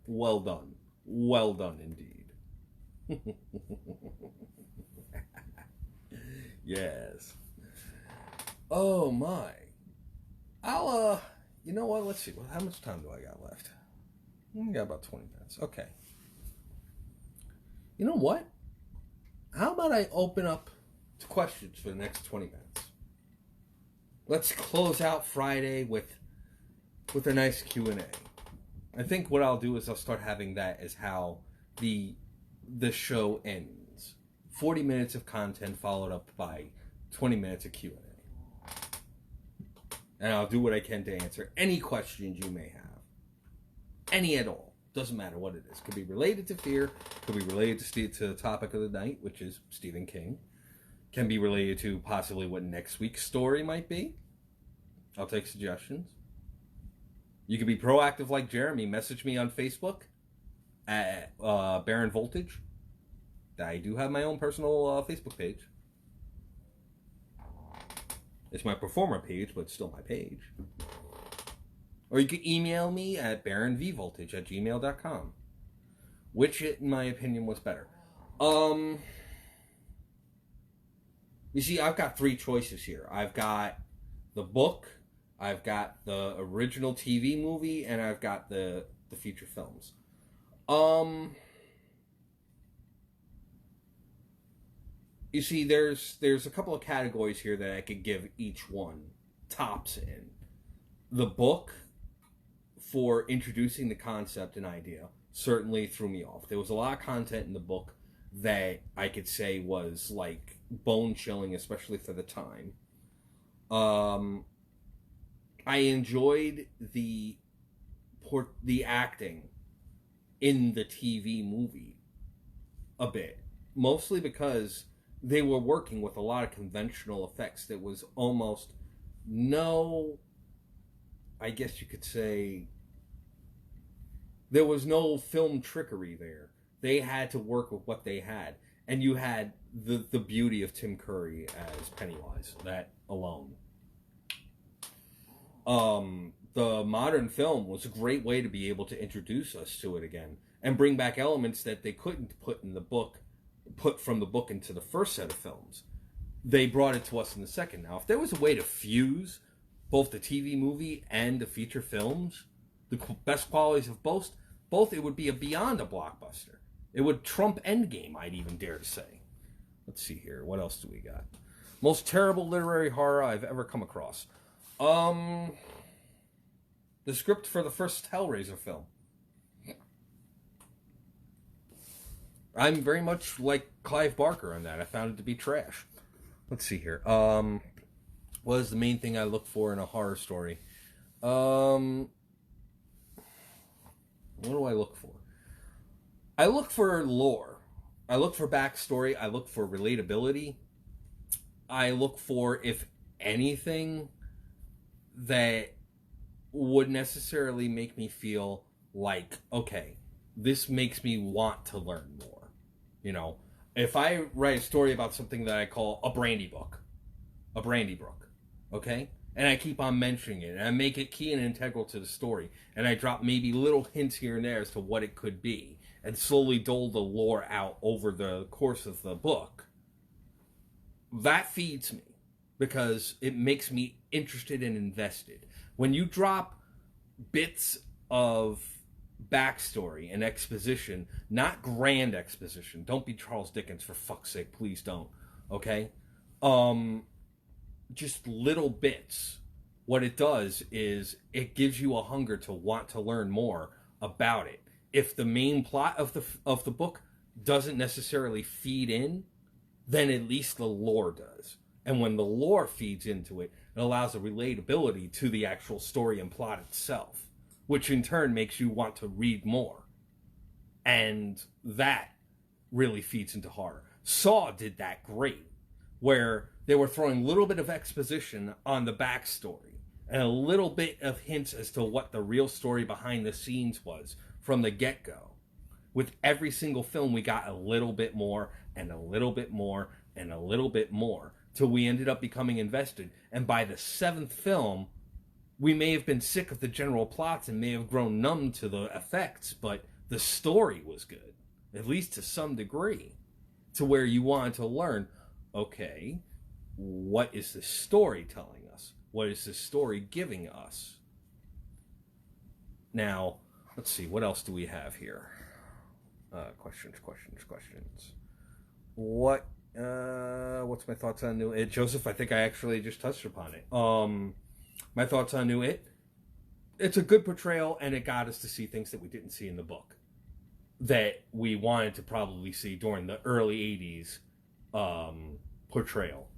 well done. Well done indeed. Yes. Oh my. You know what? Let's see. How much time do I got left? We got about 20 minutes. Okay. You know what? How about I open up to questions for the next 20 minutes? Let's close out Friday with a nice Q&A. I think what I'll do is I'll start having that as how the show ends. 40 minutes of content followed up by 20 minutes of Q&A. And I'll do what I can to answer any questions you may have. Any at all. Doesn't matter what it is. Could be related to fear. Could be related to the topic of the night, which is Stephen King. Can be related to possibly what next week's story might be. I'll take suggestions. You can be proactive like Jeremy. Message me on Facebook at Baronvvoltage. I do have my own personal Facebook page. It's my performer page, but it's still my page. Or you can email me at baronvvoltage@gmail.com. Which, in my opinion, was better. You see, I've got 3 choices here. I've got the book, I've got the original TV movie, and I've got the feature films. You see, there's a couple of categories here that I could give each one tops in. The book, for introducing the concept and idea, certainly threw me off. There was a lot of content in the book that I could say was like bone-chilling, especially for the time. I enjoyed the acting in the TV movie a bit, mostly because they were working with a lot of conventional effects that was almost no, I guess you could say, there was no film trickery there. They had to work with what they had. And you had the beauty of Tim Curry as Pennywise, that alone. The modern film was a great way to be able to introduce us to it again and bring back elements that they couldn't put from the book into the first set of films. They brought it to us in the second. Now, if there was a way to fuse both the TV movie and the feature films, the best qualities of both, it would be beyond a blockbuster. It would trump Endgame, I'd even dare to say. Let's see here. What else do we got? Most terrible literary horror I've ever come across. The script for the first Hellraiser film. I'm very much like Clive Barker on that. I found it to be trash. Let's see here. What is the main thing I look for in a horror story? What do I look for? I look for lore. I look for backstory. I look for relatability. I look for, if anything, that would necessarily make me feel like, okay, this makes me want to learn more. You know, if I write a story about something that I call a brandy book, okay? And I keep on mentioning it, and I make it key and integral to the story, and I drop maybe little hints here and there as to what it could be, and slowly dole the lore out over the course of the book, that feeds me, because it makes me interested and invested. When you drop bits of backstory and exposition, not grand exposition, don't be Charles Dickens, for fuck's sake, please don't, okay? Just little bits. What it does is it gives you a hunger to want to learn more about it. If the main plot of the book doesn't necessarily feed in, then at least the lore does. And when the lore feeds into it, it allows a relatability to the actual story and plot itself, which in turn makes you want to read more. And that really feeds into horror. Saw did that great, where they were throwing a little bit of exposition on the backstory and a little bit of hints as to what the real story behind the scenes was from the get-go. With every single film, we got a little bit more and a little bit more and a little bit more till we ended up becoming invested. And by the 7th film, we may have been sick of the general plots and may have grown numb to the effects, but the story was good, at least to some degree, to where you wanted to learn, okay, what is the story telling us? What is the story giving us? Now, Let's see, what else do we have here? Questions. What's my thoughts on New It? Joseph, I think I actually just touched upon it. My thoughts on New It. It's a good portrayal, and it got us to see things that we didn't see in the book that we wanted to probably see during the early 80s portrayal,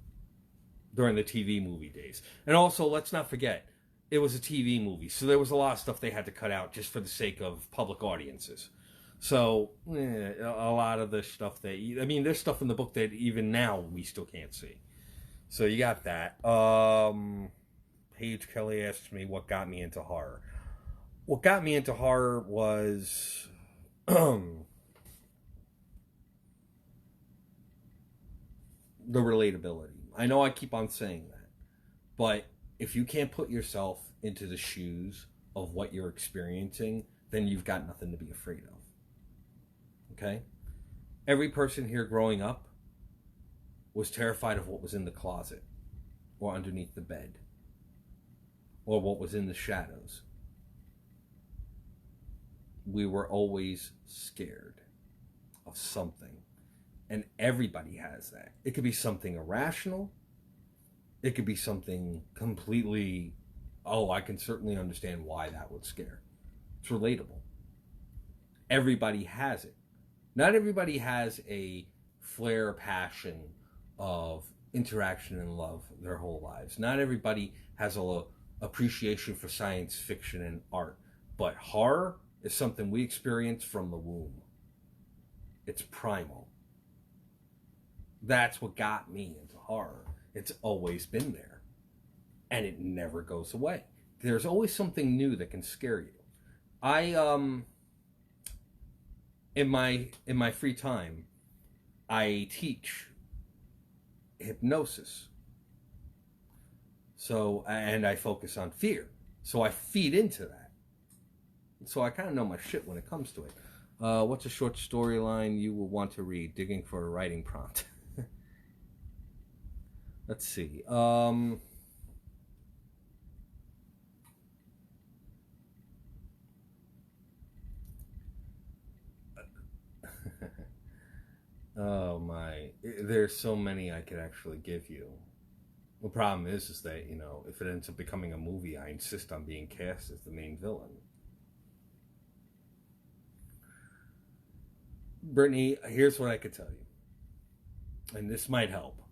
during the TV movie days. And also, let's not forget, it was a TV movie, so there was a lot of stuff they had to cut out just for the sake of public audiences. So, a lot of the stuff there's stuff in the book that even now we still can't see. So you got that. Paige Kelly asked me what got me into horror. What got me into horror was the relatability. I know I keep on saying that, but if you can't put yourself into the shoes of what you're experiencing, then you've got nothing to be afraid of. Okay? Every person here growing up was terrified of what was in the closet or underneath the bed or what was in the shadows. We were always scared of something. And everybody has that. It could be something irrational. It could be something completely, I can certainly understand why that would scare. It's relatable. Everybody has it. Not everybody has a flare passion of interaction and love their whole lives. Not everybody has a appreciation for science fiction and art. But horror is something we experience from the womb. It's primal. That's what got me into horror. It's always been there. And it never goes away. There's always something new that can scare you. In my free time, I teach hypnosis. So, and I focus on fear. So I feed into that. So I kind of know my shit when it comes to it. What's a short storyline you will want to read? Digging for a writing prompt. Let's see. Oh my. There's so many I could actually give you. The problem is that, if it ends up becoming a movie, I insist on being cast as the main villain. Brittany, here's what I could tell you. And this might help.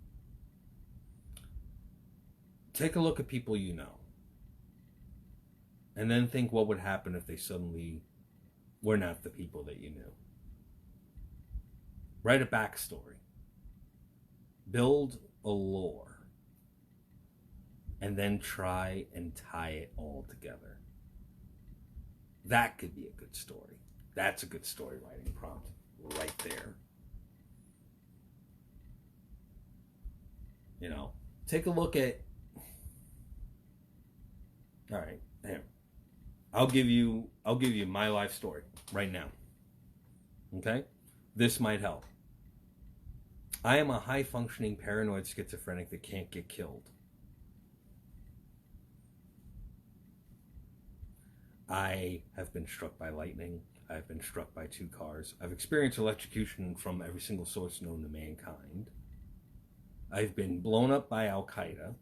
Take a look at people you know. And then think what would happen if they suddenly were not the people that you knew. Write a backstory. Build a lore. And then try and tie it all together. That could be a good story. That's a good story writing prompt right there. Take a look at... All right, here. I'll give you my life story right now. Okay? This might help. I am a high-functioning paranoid schizophrenic that can't get killed. I have been struck by lightning. I've been struck by 2 cars. I've experienced electrocution from every single source known to mankind. I've been blown up by Al-Qaeda.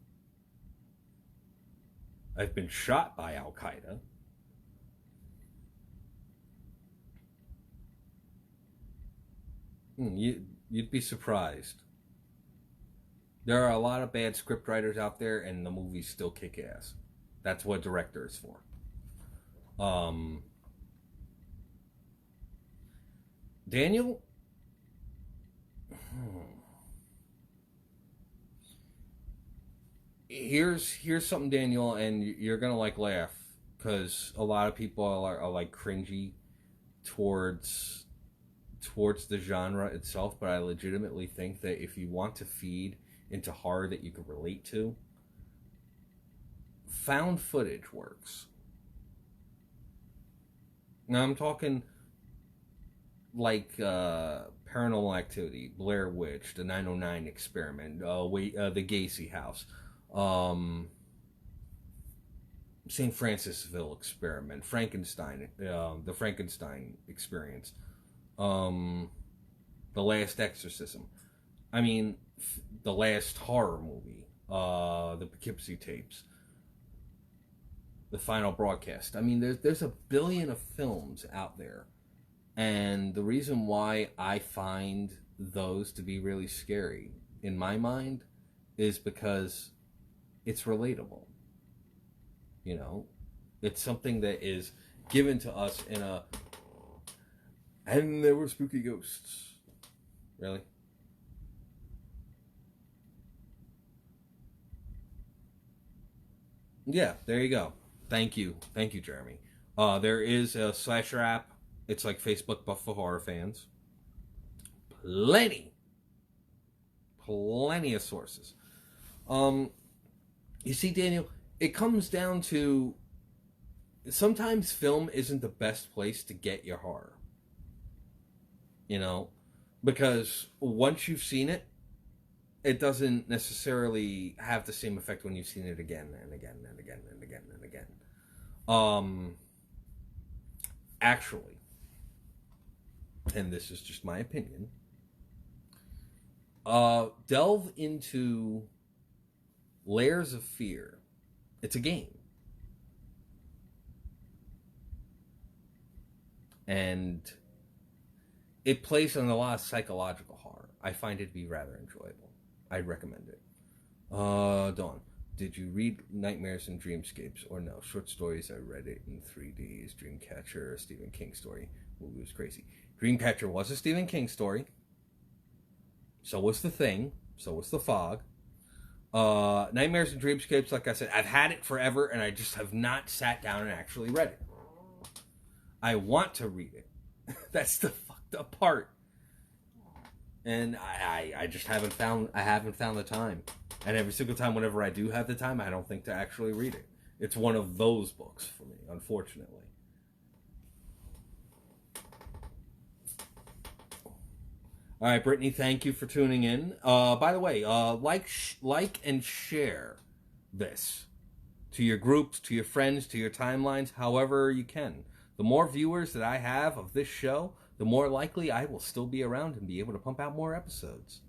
I've been shot by Al-Qaeda. You'd be surprised. There are a lot of bad scriptwriters out there, and the movies still kick ass. That's what a director is for. Daniel? Here's something, Daniel, and you're gonna laugh, because a lot of people are cringy towards the genre itself, but I legitimately think that if you want to feed into horror that you can relate to, found footage works. Now I'm talking Paranormal Activity, Blair Witch, the 909 Experiment, the Gacy House, St. Francisville Experiment, Frankenstein, the Frankenstein Experience, The Last Exorcism. I mean, the last horror movie, the Poughkeepsie Tapes, the Final Broadcast. I mean, there's a billion of films out there, and the reason why I find those to be really scary, in my mind, is because it's relatable. You know, it's something that is given to us in a, and there were spooky ghosts. Really? Yeah, there you go. Thank you. Thank you, Jeremy. There is a slasher app. It's like Facebook, but for horror fans. Plenty. Plenty of sources. You see, Daniel, it comes down to sometimes film isn't the best place to get your horror. You know, because once you've seen it, it doesn't necessarily have the same effect when you've seen it again and again and again and again and again. Actually, and this is just my opinion, delve into Layers of Fear. It's a game. And it plays on a lot of psychological horror. I find it to be rather enjoyable. I'd recommend it. Dawn, did you read Nightmares and Dreamscapes or no? Short stories, I read it in 3Ds. Dreamcatcher, a Stephen King story. Movie was crazy. Dreamcatcher was a Stephen King story. So was The Thing. So was The Fog. Nightmares and Dreamscapes, like I said, I've had it forever and I just have not sat down and actually read it. I want to read it. That's the fucked up part. And I just haven't found the time. And every single time whenever I do have the time, I don't think to actually read it. It's one of those books for me, unfortunately. All right, Brittany, thank you for tuning in. By the way, like and share this to your groups, to your friends, to your timelines, however you can. The more viewers that I have of this show, the more likely I will still be around and be able to pump out more episodes.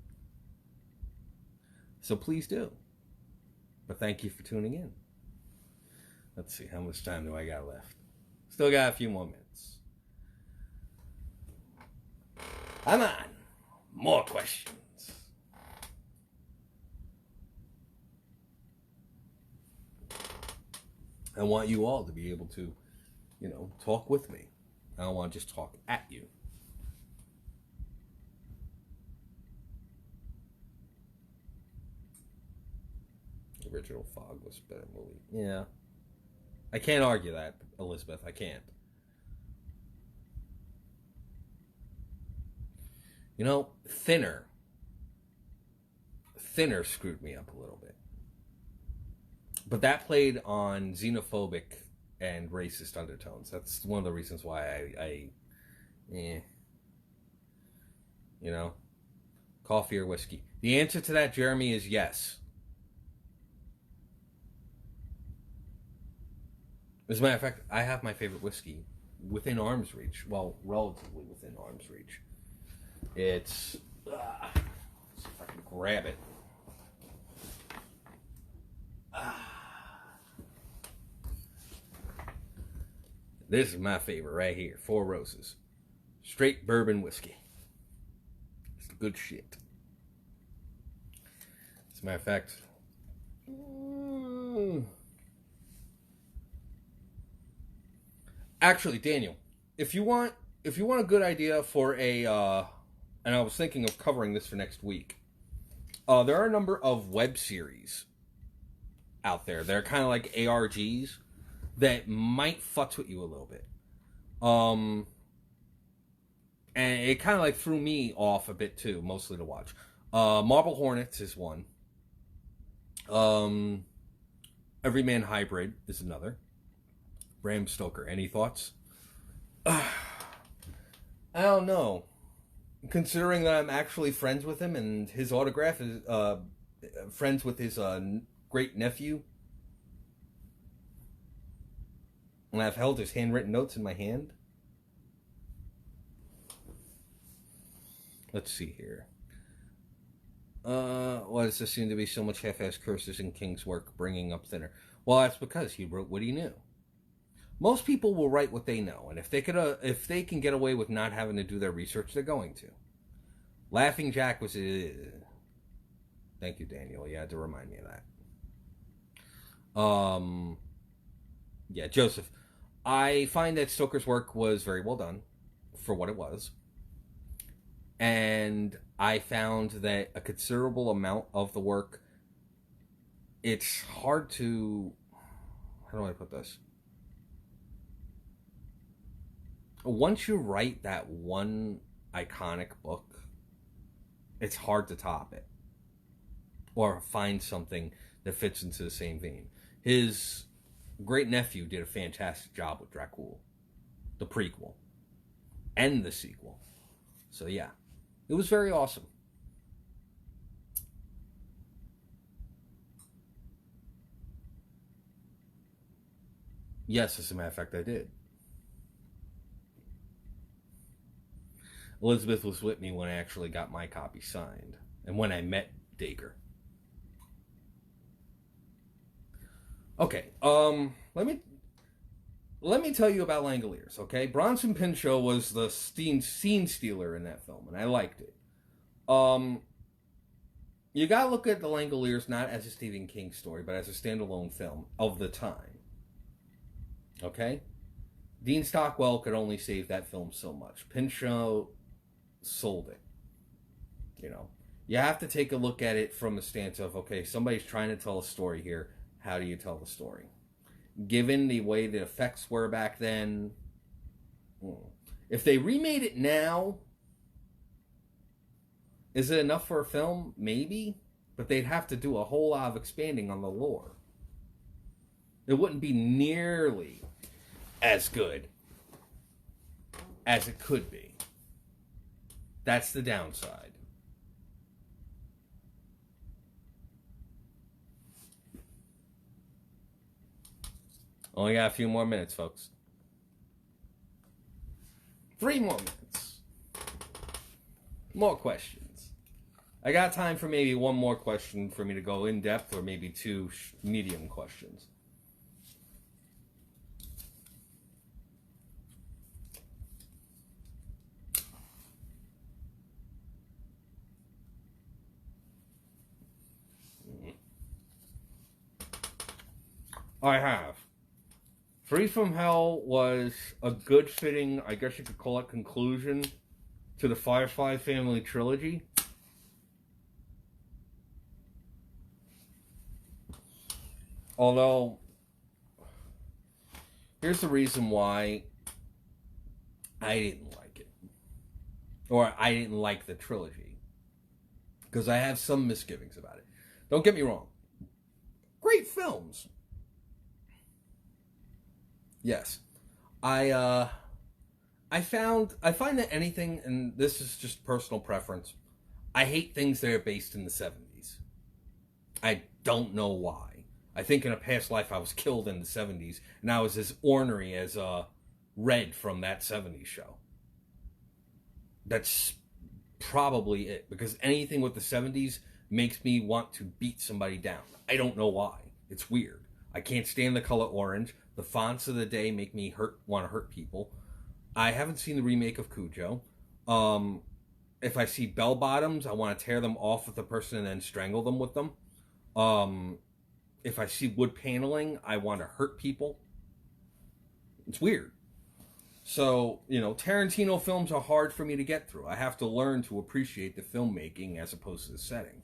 So please do. But thank you for tuning in. Let's see, how much time do I got left? Still got a few more minutes. I'm on. More questions. I want you all to be able to, talk with me. I don't want to just talk at you. The original Fog was a better movie. Yeah. I can't argue that, Elizabeth. I can't. Thinner. Thinner screwed me up a little bit. But that played on xenophobic and racist undertones. That's one of the reasons why coffee or whiskey. The answer to that, Jeremy, is yes. As a matter of fact, I have my favorite whiskey within arm's reach. Well, relatively within arm's reach. It's... let's see if I can grab it. This is my favorite right here. Four Roses. Straight bourbon whiskey. It's good shit. As a matter of fact... Actually, Daniel, if you want a good idea for a, and I was thinking of covering this for next week, there are a number of web series out there. They're kind of like ARGs that might futz with you a little bit. And it kind of like threw me off a bit too, mostly to watch. Marble Hornets is one. Everyman Hybrid is another. Bram Stoker, any thoughts? I don't know. Considering that I'm actually friends with him and his autograph is friends with his great nephew. And I've held his handwritten notes in my hand. Let's see here. Why does there seem to be so much half-assed curses in King's work, bringing up thinner? Well, that's because he wrote what he knew. Most people will write what they know, and if they can get away with not having to do their research, they're going to. Laughing Jack was... Thank you, Daniel. You had to remind me of that. Yeah, Joseph. I find that Stoker's work was very well done for what it was. And I found that a considerable amount of the work, it's hard to... How do I put this? Once you write that one iconic book, it's hard to top it. Or find something that fits into the same vein. His great-nephew did a fantastic job with Dracul. The prequel. And the sequel. So yeah. It was very awesome. Yes, as a matter of fact, I did. Elizabeth was with me when I actually got my copy signed. And when I met Dacre. Okay, let me tell you about Langoliers, okay? Bronson Pinchot was the scene stealer in that film, and I liked it. You gotta look at the Langoliers not as a Stephen King story, but as a standalone film of the time. Okay? Dean Stockwell could only save that film so much. Pinchot sold it. You know? You have to take a look at it from the stance of, okay, somebody's trying to tell a story here. How do you tell the story? Given the way the effects were back then, if they remade it now, is it enough for a film? Maybe. But they'd have to do a whole lot of expanding on the lore. It wouldn't be nearly as good as it could be. That's the downside. Only got a few more minutes, folks. 3 more minutes. More questions. I got time for maybe 1 more question for me to go in depth, or maybe 2 medium questions. I have. Free from Hell was a good fitting, I guess you could call it, conclusion to the Firefly family trilogy. Although, here's the reason why I didn't like it. Or I didn't like the trilogy. Because I have some misgivings about it. Don't get me wrong. Great films. Yes. I find that anything, and this is just personal preference, I hate things that are based in the 70s. I don't know why. I think in a past life I was killed in the 70s, and I was as ornery as Red from that 70s show. That's probably it, because anything with the 70s makes me want to beat somebody down. I don't know why. It's weird. I can't stand the color orange. The fonts of the day make me want to hurt people. I haven't seen the remake of Cujo. If I see bell bottoms, I want to tear them off with the person and then strangle them with them. If I see wood paneling, I want to hurt people. It's weird. So, Tarantino films are hard for me to get through. I have to learn to appreciate the filmmaking as opposed to the setting.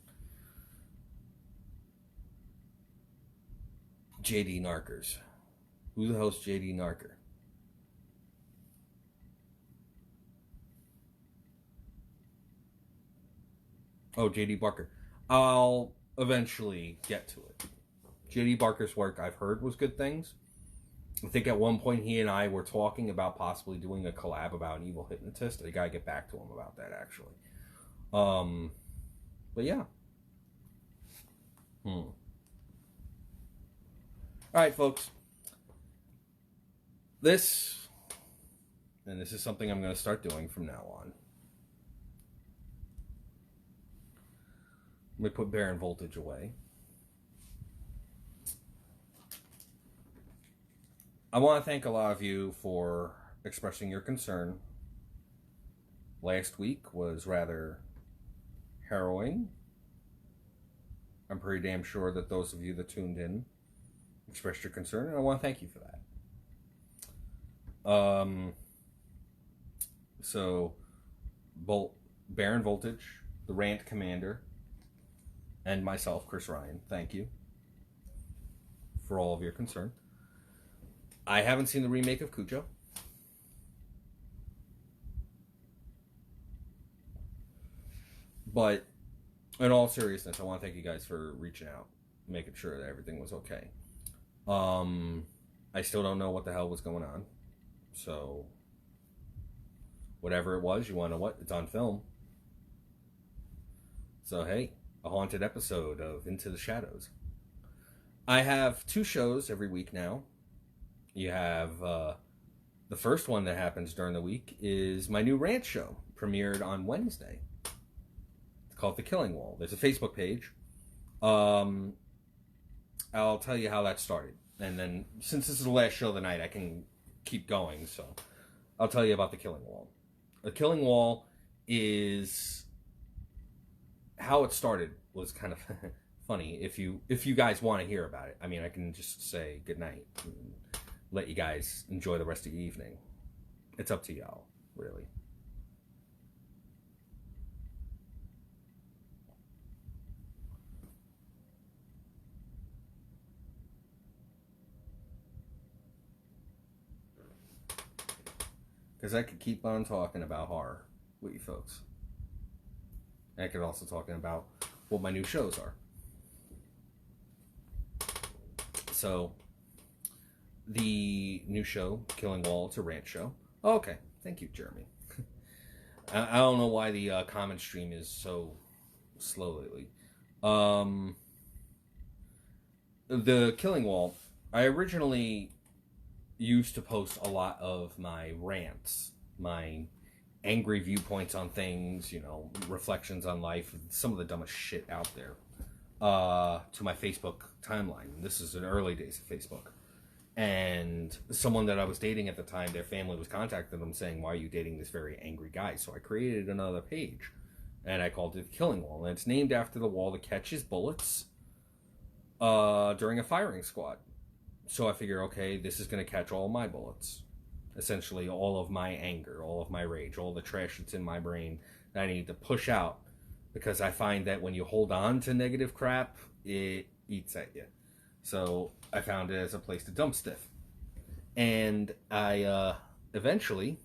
J.D. Narkers. Who the hell's J.D. Narker? Oh, J.D. Barker. I'll eventually get to it. J.D. Barker's work I've heard was good things. I think at one point he and I were talking about possibly doing a collab about an evil hypnotist. I gotta get back to him about that, actually. But yeah. Alright, folks. this is something I'm going to start doing from now on. Let me put Baronvvoltage away. I want to thank a lot of you for expressing your concern. Last week was rather harrowing. I'm pretty damn sure that those of you that tuned in expressed your concern, and I want to thank you for that. So, Baronvvoltage, the Rant Commander, and myself, Chris Ryan, thank you for all of your concern. I haven't seen the remake of Cujo. But in all seriousness, I want to thank you guys for reaching out, making sure that everything was okay. I still don't know what the hell was going on. So, whatever it was, you want to know what? It's on film. So, hey, a haunted episode of Into the Shadows. I have 2 shows every week now. You have the first one that happens during the week is my new rant show, premiered on Wednesday. It's called The Killing Wall. There's a Facebook page. I'll tell you how that started. And then, since this is the last show of the night, I can keep going. So, I'll tell you about The Killing Wall. The Killing Wall is... how it started was kind of funny. If you guys want to hear about it, I mean, I can just say goodnight and let you guys enjoy the rest of the evening. It's up to y'all, really. Because I could keep on talking about horror with you folks. I could also talking about what my new shows are. So, the new show, Killing Wall, it's a rant show. Oh, okay, thank you, Jeremy. I don't know why the comment stream is so slow lately. The Killing Wall, I originally used to post a lot of my rants, my angry viewpoints on things, you know, reflections on life, some of the dumbest shit out there, to my Facebook timeline. This is in early days of Facebook. And someone that I was dating at the time, their family was contacting them saying, why are you dating this very angry guy? So I created another page, and I called it The Killing Wall. And it's named after the wall that catches bullets during a firing squad. So I figure, okay, this is going to catch all my bullets. Essentially, all of my anger, all of my rage, all the trash that's in my brain that I need to push out. Because I find that when you hold on to negative crap, it eats at you. So I found it as a place to dump stuff. And I eventually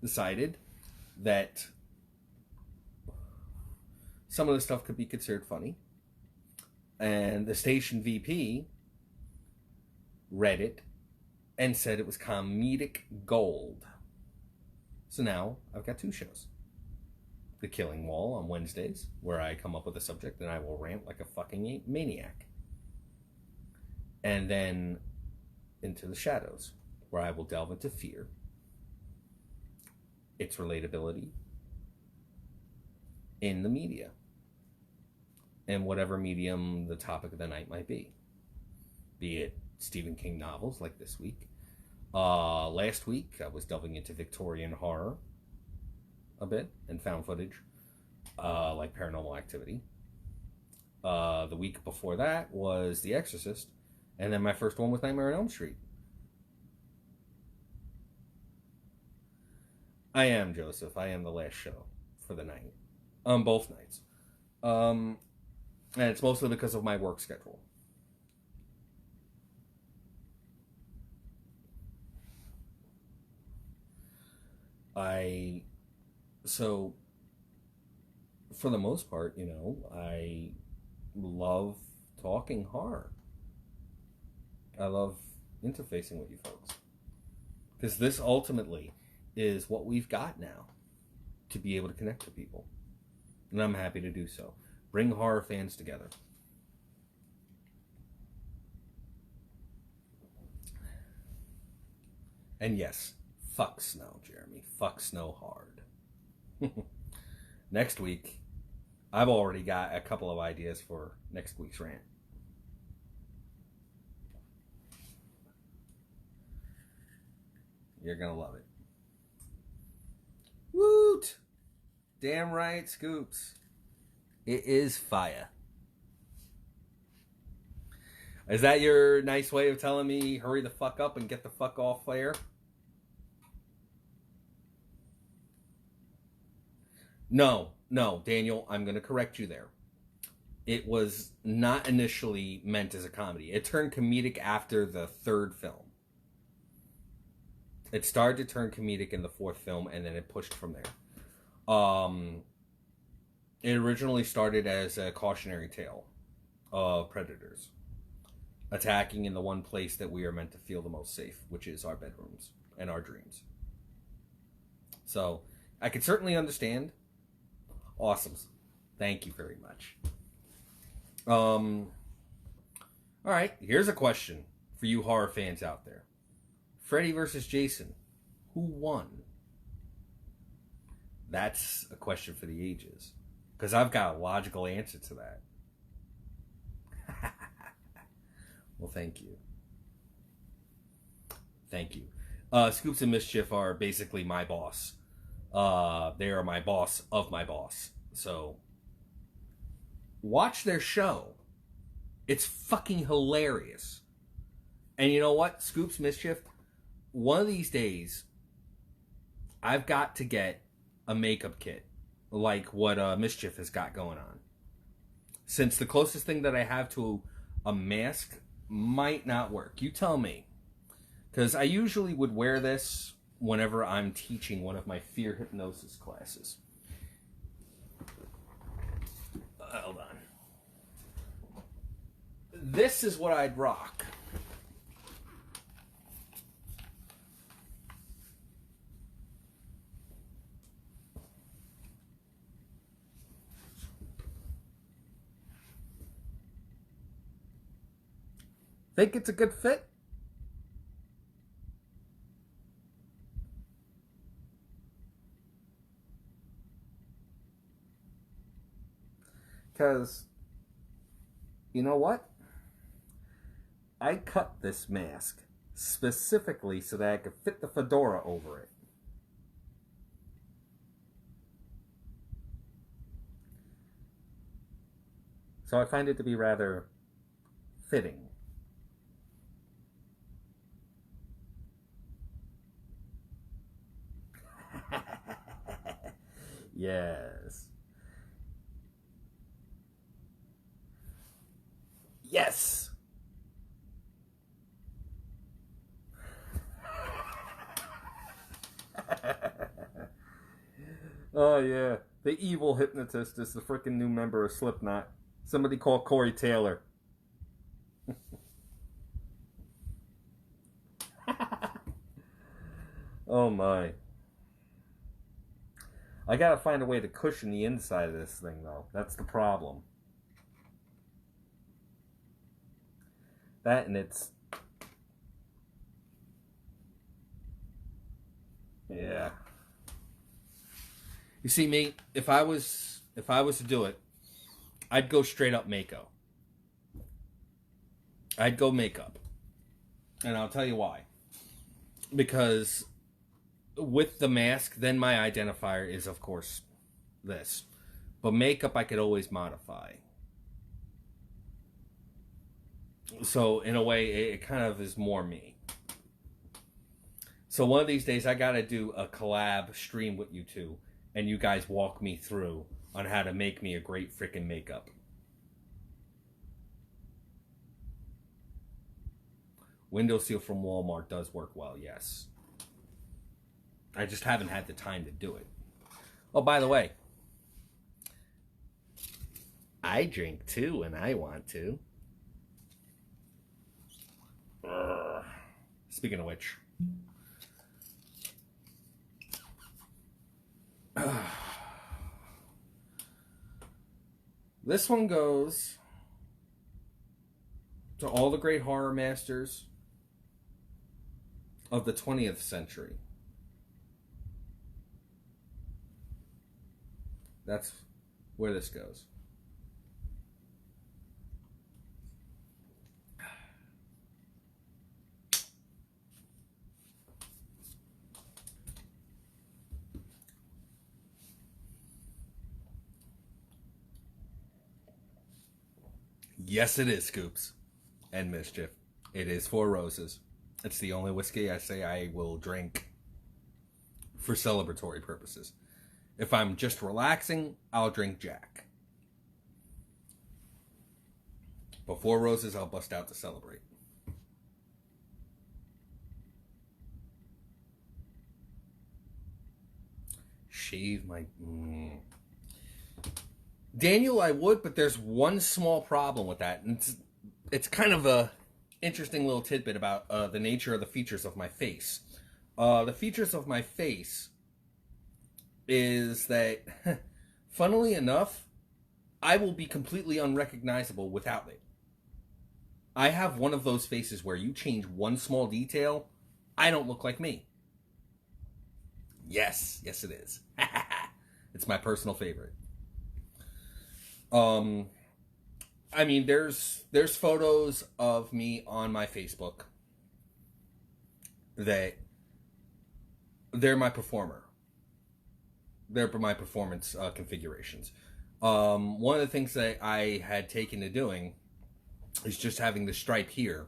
decided that some of the stuff could be considered funny. And the station VP read it and said it was comedic gold. So now I've got 2 shows. The Killing Wall on Wednesdays, where I come up with a subject and I will rant like a fucking maniac. And then Into the Shadows, where I will delve into fear, its relatability in the media, and whatever medium the topic of the night might be. Be it Stephen King novels, like this week. Last week, I was delving into Victorian horror a bit, and found footage, like Paranormal Activity. The week before that was The Exorcist, and then my first one was Nightmare on Elm Street. I am, Joseph. I am the last show for the night. Both nights. And it's mostly because of my work schedule. So, for the most part, you know, I love talking horror. I love interfacing with you folks. Because this ultimately is what we've got now to be able to connect to people. And I'm happy to do so. Bring horror fans together. And yes, fuck snow, Jeremy. Fuck snow hard. Next week, I've already got a couple of ideas for next week's rant. You're going to love it. Woot! Damn right, Scoops. It is fire. Is that your nice way of telling me hurry the fuck up and get the fuck off air? No, Daniel, I'm going to correct you there. It was not initially meant as a comedy. It turned comedic after the third film. It started to turn comedic in the fourth film, and then it pushed from there. It originally started as a cautionary tale of predators attacking in the one place that we are meant to feel the most safe, which is our bedrooms and our dreams. So, I could certainly understand. Awesome. Thank you very much. Alright, here's a question for you horror fans out there. Freddy versus Jason. Who won? That's a question for the ages. Because I've got a logical answer to that. Well, thank you. Thank you. Scoops and Mischief are basically my boss. They are my boss of my boss. So, watch their show. It's fucking hilarious. And you know what, Scoops, Mischief? One of these days, I've got to get a makeup kit like what Mischief has got going on. Since the closest thing that I have to a mask might not work. You tell me. Because I usually would wear this whenever I'm teaching one of my fear hypnosis classes. Hold on. This is what I'd rock. Think it's a good fit? Because, you know what? I cut this mask specifically so that I could fit the fedora over it. So I find it to be rather fitting. Yes. Yes. Oh yeah, the evil hypnotist is the freaking new member of Slipknot. Somebody call Corey Taylor. Oh my. I gotta find a way to cushion the inside of this thing though. That's the problem. That and it's... Yeah. You see me, if I was to do it, I'd go straight up makeup. I'd go makeup. And I'll tell you why. Because with the mask, then my identifier is, of course, this. But makeup I could always modify. So, in a way, it kind of is more me. So, one of these days, I gotta do a collab stream with you two. And you guys walk me through on how to make me a great freaking makeup. Window seal from Walmart does work well, yes. I just haven't had the time to do it. Oh, by the way, I drink too when I want to. Speaking of which, this one goes to all the great horror masters of the 20th century. That's where this goes. Yes, it is, Scoops and Mischief. It is Four Roses. It's the only whiskey I say I will drink for celebratory purposes. If I'm just relaxing, I'll drink Jack. But Four Roses, I'll bust out to celebrate. Shave my... Daniel, I would, but there's one small problem with that. And it's kind of a interesting little tidbit about the nature of the features of my face. The features of my face is that, funnily enough, I will be completely unrecognizable without it. I have one of those faces where you change one small detail, I don't look like me. Yes it is. It's my personal favorite. I mean, there's photos of me on my Facebook that they're my performer. They're my performance configurations. One of the things that I had taken to doing is just having the stripe here,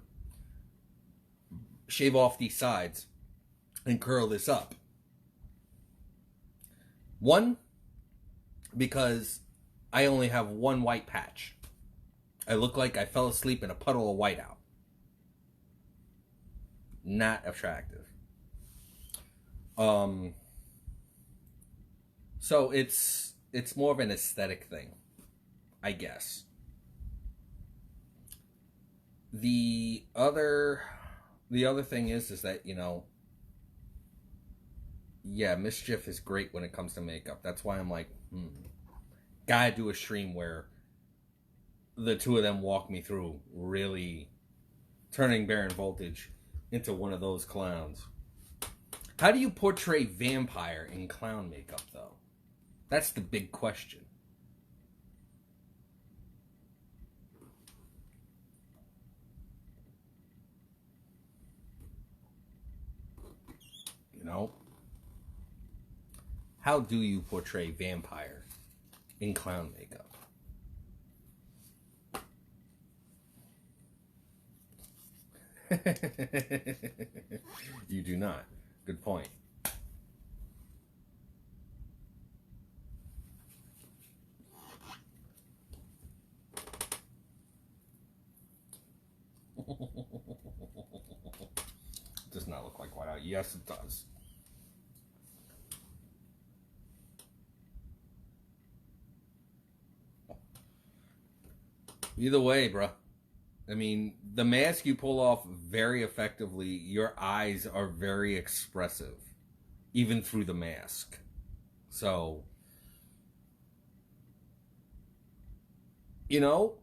shave off these sides, and curl this up. One, because I only have one white patch. I look like I fell asleep in a puddle of whiteout. Not attractive. So it's more of an aesthetic thing, I guess. The other thing is that, you know, yeah, Mischief is great when it comes to makeup. That's why I'm like, gotta do a stream where the two of them walk me through really turning Baronvvoltage into one of those clowns. How do you portray vampire in clown makeup, though? That's the big question. You know? How do you portray vampire in clown makeup? You do not. Good point. It does not look like whiteout. Yes, it does. Either way, bruh. I mean, the mask you pull off very effectively. Your eyes are very expressive, even through the mask. So, you know,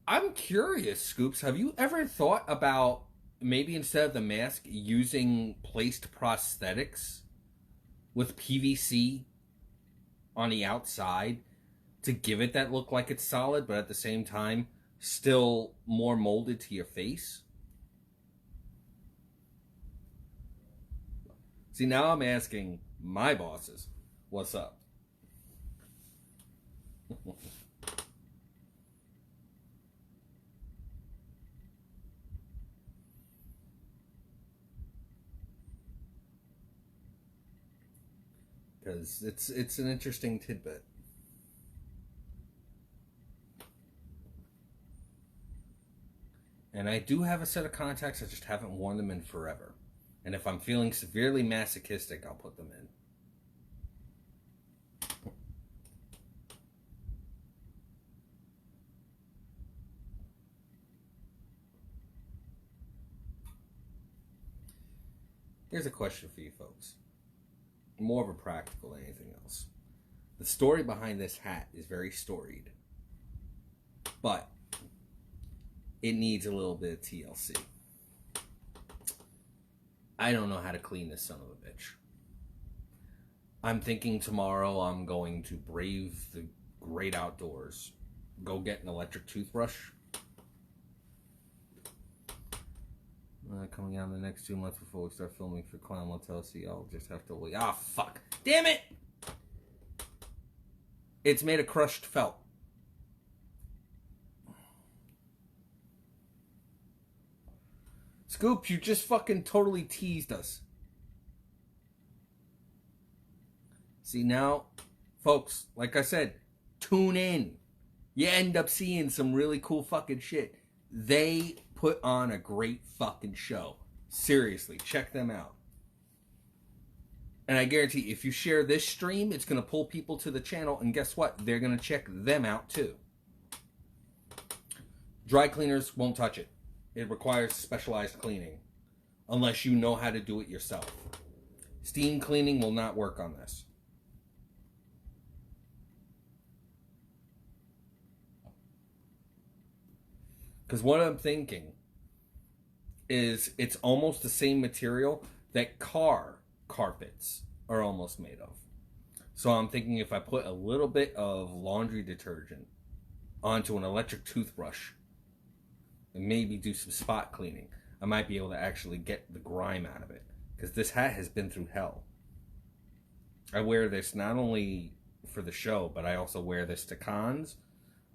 I'm curious, Scoops. Have you ever thought about maybe instead of the mask, using placed prosthetics with PVC on the outside to give it that look like it's solid, but at the same time, still more molded to your face? See, now I'm asking my bosses, what's up? Because it's an interesting tidbit. And I do have a set of contacts, I just haven't worn them in forever. And if I'm feeling severely masochistic, I'll put them in. Here's a question for you folks. More of a practical than anything else. The story behind this hat is very storied. But it needs a little bit of TLC. I don't know how to clean this son of a bitch. I'm thinking tomorrow I'm going to brave the great outdoors. Go get an electric toothbrush. Coming out in the next 2 months before we start filming for Clown Motel, so I'll just have to wait. Ah, fuck. Damn it! It's made of crushed felt. Scoop, you just fucking totally teased us. See, now, folks, like I said, tune in. You end up seeing some really cool fucking shit. They put on a great fucking show. Seriously, check them out. And I guarantee if you share this stream, it's going to pull people to the channel. And guess what? They're going to check them out too. Dry cleaners won't touch it. It requires specialized cleaning. Unless you know how to do it yourself. Steam cleaning will not work on this. Because what I'm thinking is it's almost the same material that car carpets are almost made of. So I'm thinking if I put a little bit of laundry detergent onto an electric toothbrush and maybe do some spot cleaning, I might be able to actually get the grime out of it. Because this hat has been through hell. I wear this not only for the show, but I also wear this to cons.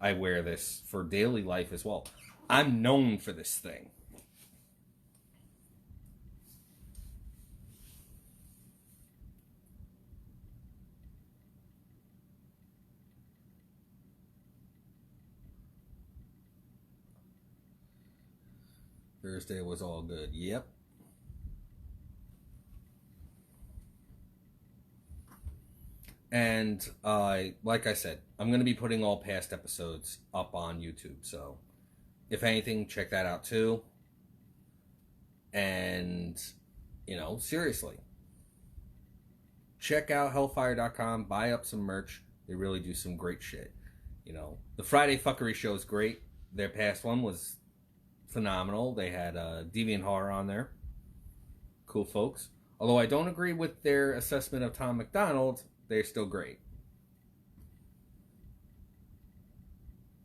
I wear this for daily life as well. I'm known for this thing. Thursday was all good. Yep. And like I said, I'm going to be putting all past episodes up on YouTube. So if anything, check that out too. And, you know, seriously. Check out hellfire.com. Buy up some merch. They really do some great shit. You know, the Friday Fuckery show is great. Their past one was phenomenal. They had Deviant Horror on there. Cool folks. Although I don't agree with their assessment of Tom McDonald, they're still great.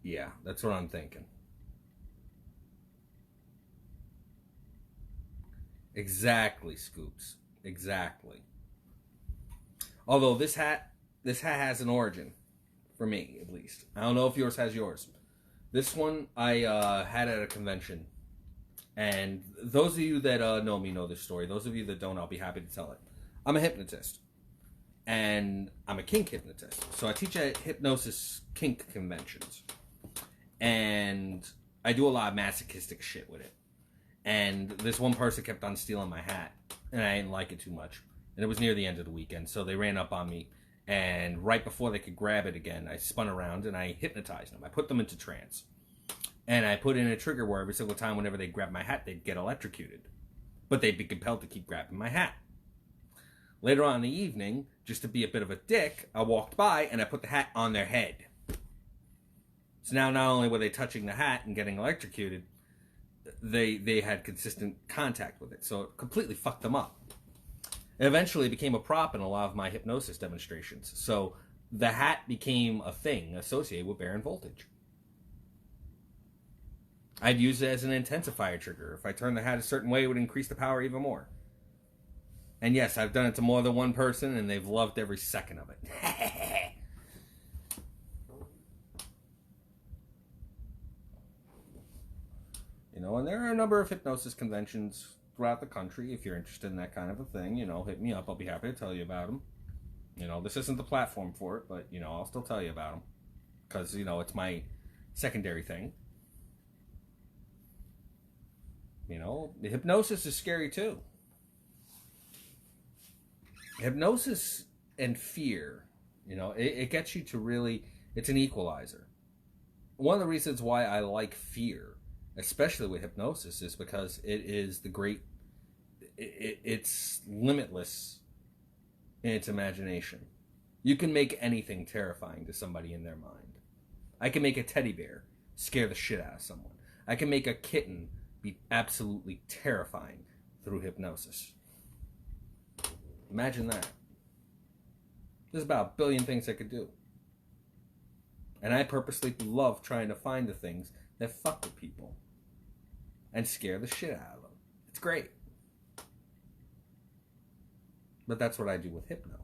Yeah, that's what I'm thinking. Exactly, Scoops. Exactly. Although this hat has an origin. For me, at least. I don't know if yours has yours. This one I had at a convention. And those of you that know me know this story. Those of you that don't, I'll be happy to tell it. I'm a hypnotist. And I'm a kink hypnotist. So I teach at hypnosis kink conventions. And I do a lot of masochistic shit with it. And this one person kept on stealing my hat. And I didn't like it too much. And it was near the end of the weekend. So they ran up on me. And right before they could grab it again, I spun around and I hypnotized them. I put them into trance. And I put in a trigger where every single time whenever they grabbed my hat, they'd get electrocuted. But they'd be compelled to keep grabbing my hat. Later on in the evening, just to be a bit of a dick, I walked by and I put the hat on their head. So now not only were they touching the hat and getting electrocuted, they had consistent contact with it. So it completely fucked them up. It eventually became a prop in a lot of my hypnosis demonstrations. So the hat became a thing associated with Baronvvoltage. I'd use it as an intensifier trigger. If I turned the hat a certain way, it would increase the power even more. And yes, I've done it to more than one person, and they've loved every second of it. You know, and there are a number of hypnosis conventions throughout the country. If you're interested in that kind of a thing, you know, hit me up. I'll be happy to tell you about them. You know, this isn't the platform for it, but, you know, I'll still tell you about them. Because, you know, it's my secondary thing. You know, hypnosis is scary too. Hypnosis and fear, you know, it gets you to really, it's an equalizer. One of the reasons why I like fear, especially with hypnosis, is because it is the great, it's limitless in its imagination. You can make anything terrifying to somebody in their mind. I can make a teddy bear scare the shit out of someone. I can make a kitten be absolutely terrifying through hypnosis. Imagine that. There's about a billion things I could do. And I purposely love trying to find the things that fuck with people and scare the shit out of them. It's great. But that's what I do with hypno.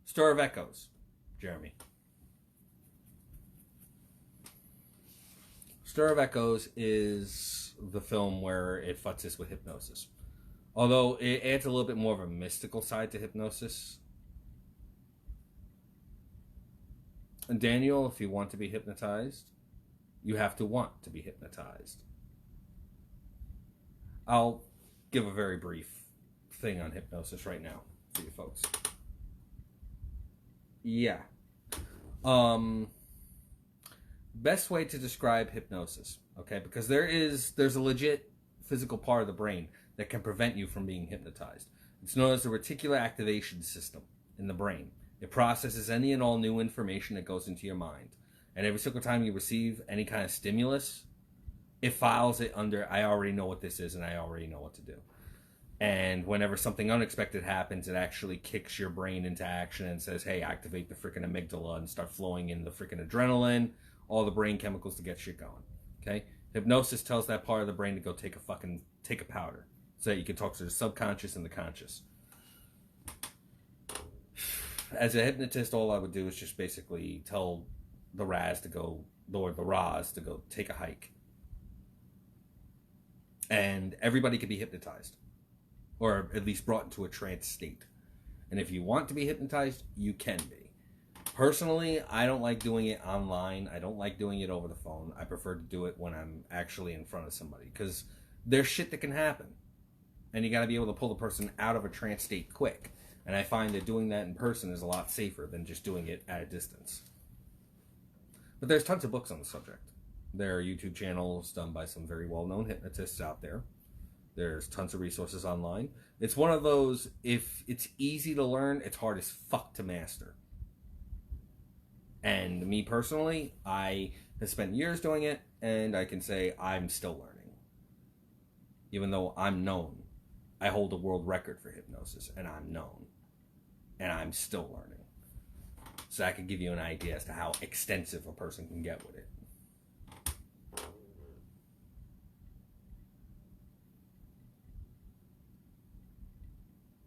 Stir of Echoes, Jeremy. Stir of Echoes is the film where it futzes with hypnosis. Although it adds a little bit more of a mystical side to hypnosis. And Daniel, if you want to be hypnotized, you have to want to be hypnotized. I'll give a very brief thing on hypnosis right now for you folks. Yeah. Best way to describe hypnosis, okay? Because there's a legit physical part of the brain that can prevent you from being hypnotized. It's known as the reticular activation system in the brain. It processes any and all new information that goes into your mind. And every single time you receive any kind of stimulus, it files it under, I already know what this is and I already know what to do. And whenever something unexpected happens, it actually kicks your brain into action and says, hey, activate the freaking amygdala and start flowing in the freaking adrenaline, all the brain chemicals to get shit going. Okay? Hypnosis tells that part of the brain to go take a powder so that you can talk to the subconscious and the conscious. As a hypnotist, all I would do is just basically tell the Raz to go, or the Raz to go take a hike. And everybody can be hypnotized. Or at least brought into a trance state. And if you want to be hypnotized, you can be. Personally, I don't like doing it online. I don't like doing it over the phone. I prefer to do it when I'm actually in front of somebody. Because there's shit that can happen. And you got to be able to pull the person out of a trance state quick. And I find that doing that in person is a lot safer than just doing it at a distance. But there's tons of books on the subject. There are YouTube channels done by some very well-known hypnotists out there. There's tons of resources online. It's one of those, if it's easy to learn, it's hard as fuck to master. And me personally, I have spent years doing it, and I can say I'm still learning. Even though I'm known. I hold a world record for hypnosis, and I'm known. And I'm still learning. So I can give you an idea as to how extensive a person can get with it.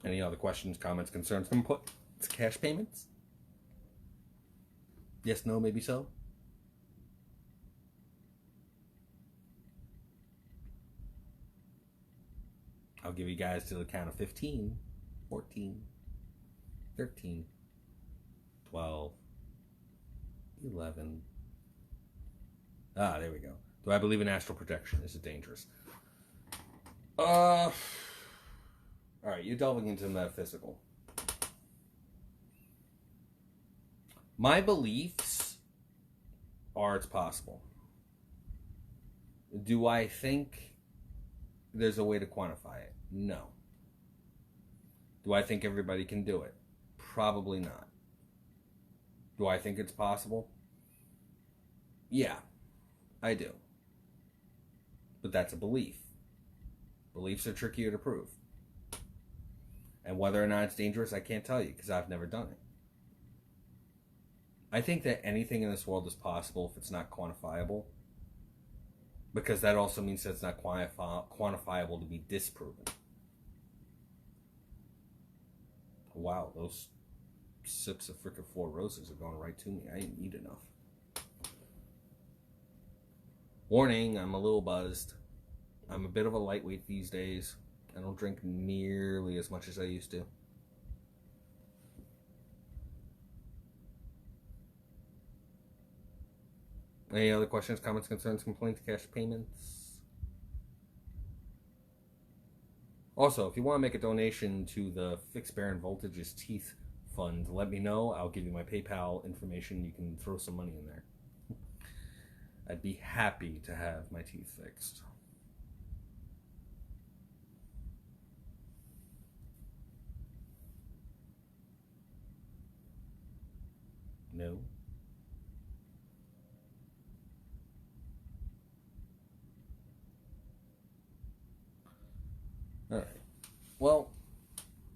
Any other questions, comments, concerns, input? It's cash payments? Yes, no, maybe so? I'll give you guys to the count of 15, 14, 13, 12, 11. Ah, there we go. Do I believe in astral projection? Is it dangerous? Alright, you're delving into metaphysical. My beliefs are it's possible. Do I think there's a way to quantify it? No. Do I think everybody can do it? Probably not. Do I think it's possible? Yeah, I do. But that's a belief. Beliefs are trickier to prove. And whether or not it's dangerous, I can't tell you because I've never done it. I think that anything in this world is possible if it's not quantifiable. Because that also means that it's not quantifiable to be disproven. Wow, those sips of frickin' Four Roses are going right to me. I didn't eat enough. Warning, I'm a little buzzed. I'm a bit of a lightweight these days. I don't drink nearly as much as I used to. Any other questions, comments, concerns, complaints, cash payments? Also, if you want to make a donation to the Fix Baronvvoltage's Teeth Fund, let me know. I'll give you my PayPal information. You can throw some money in there. I'd be happy to have my teeth fixed. No. All right. Well,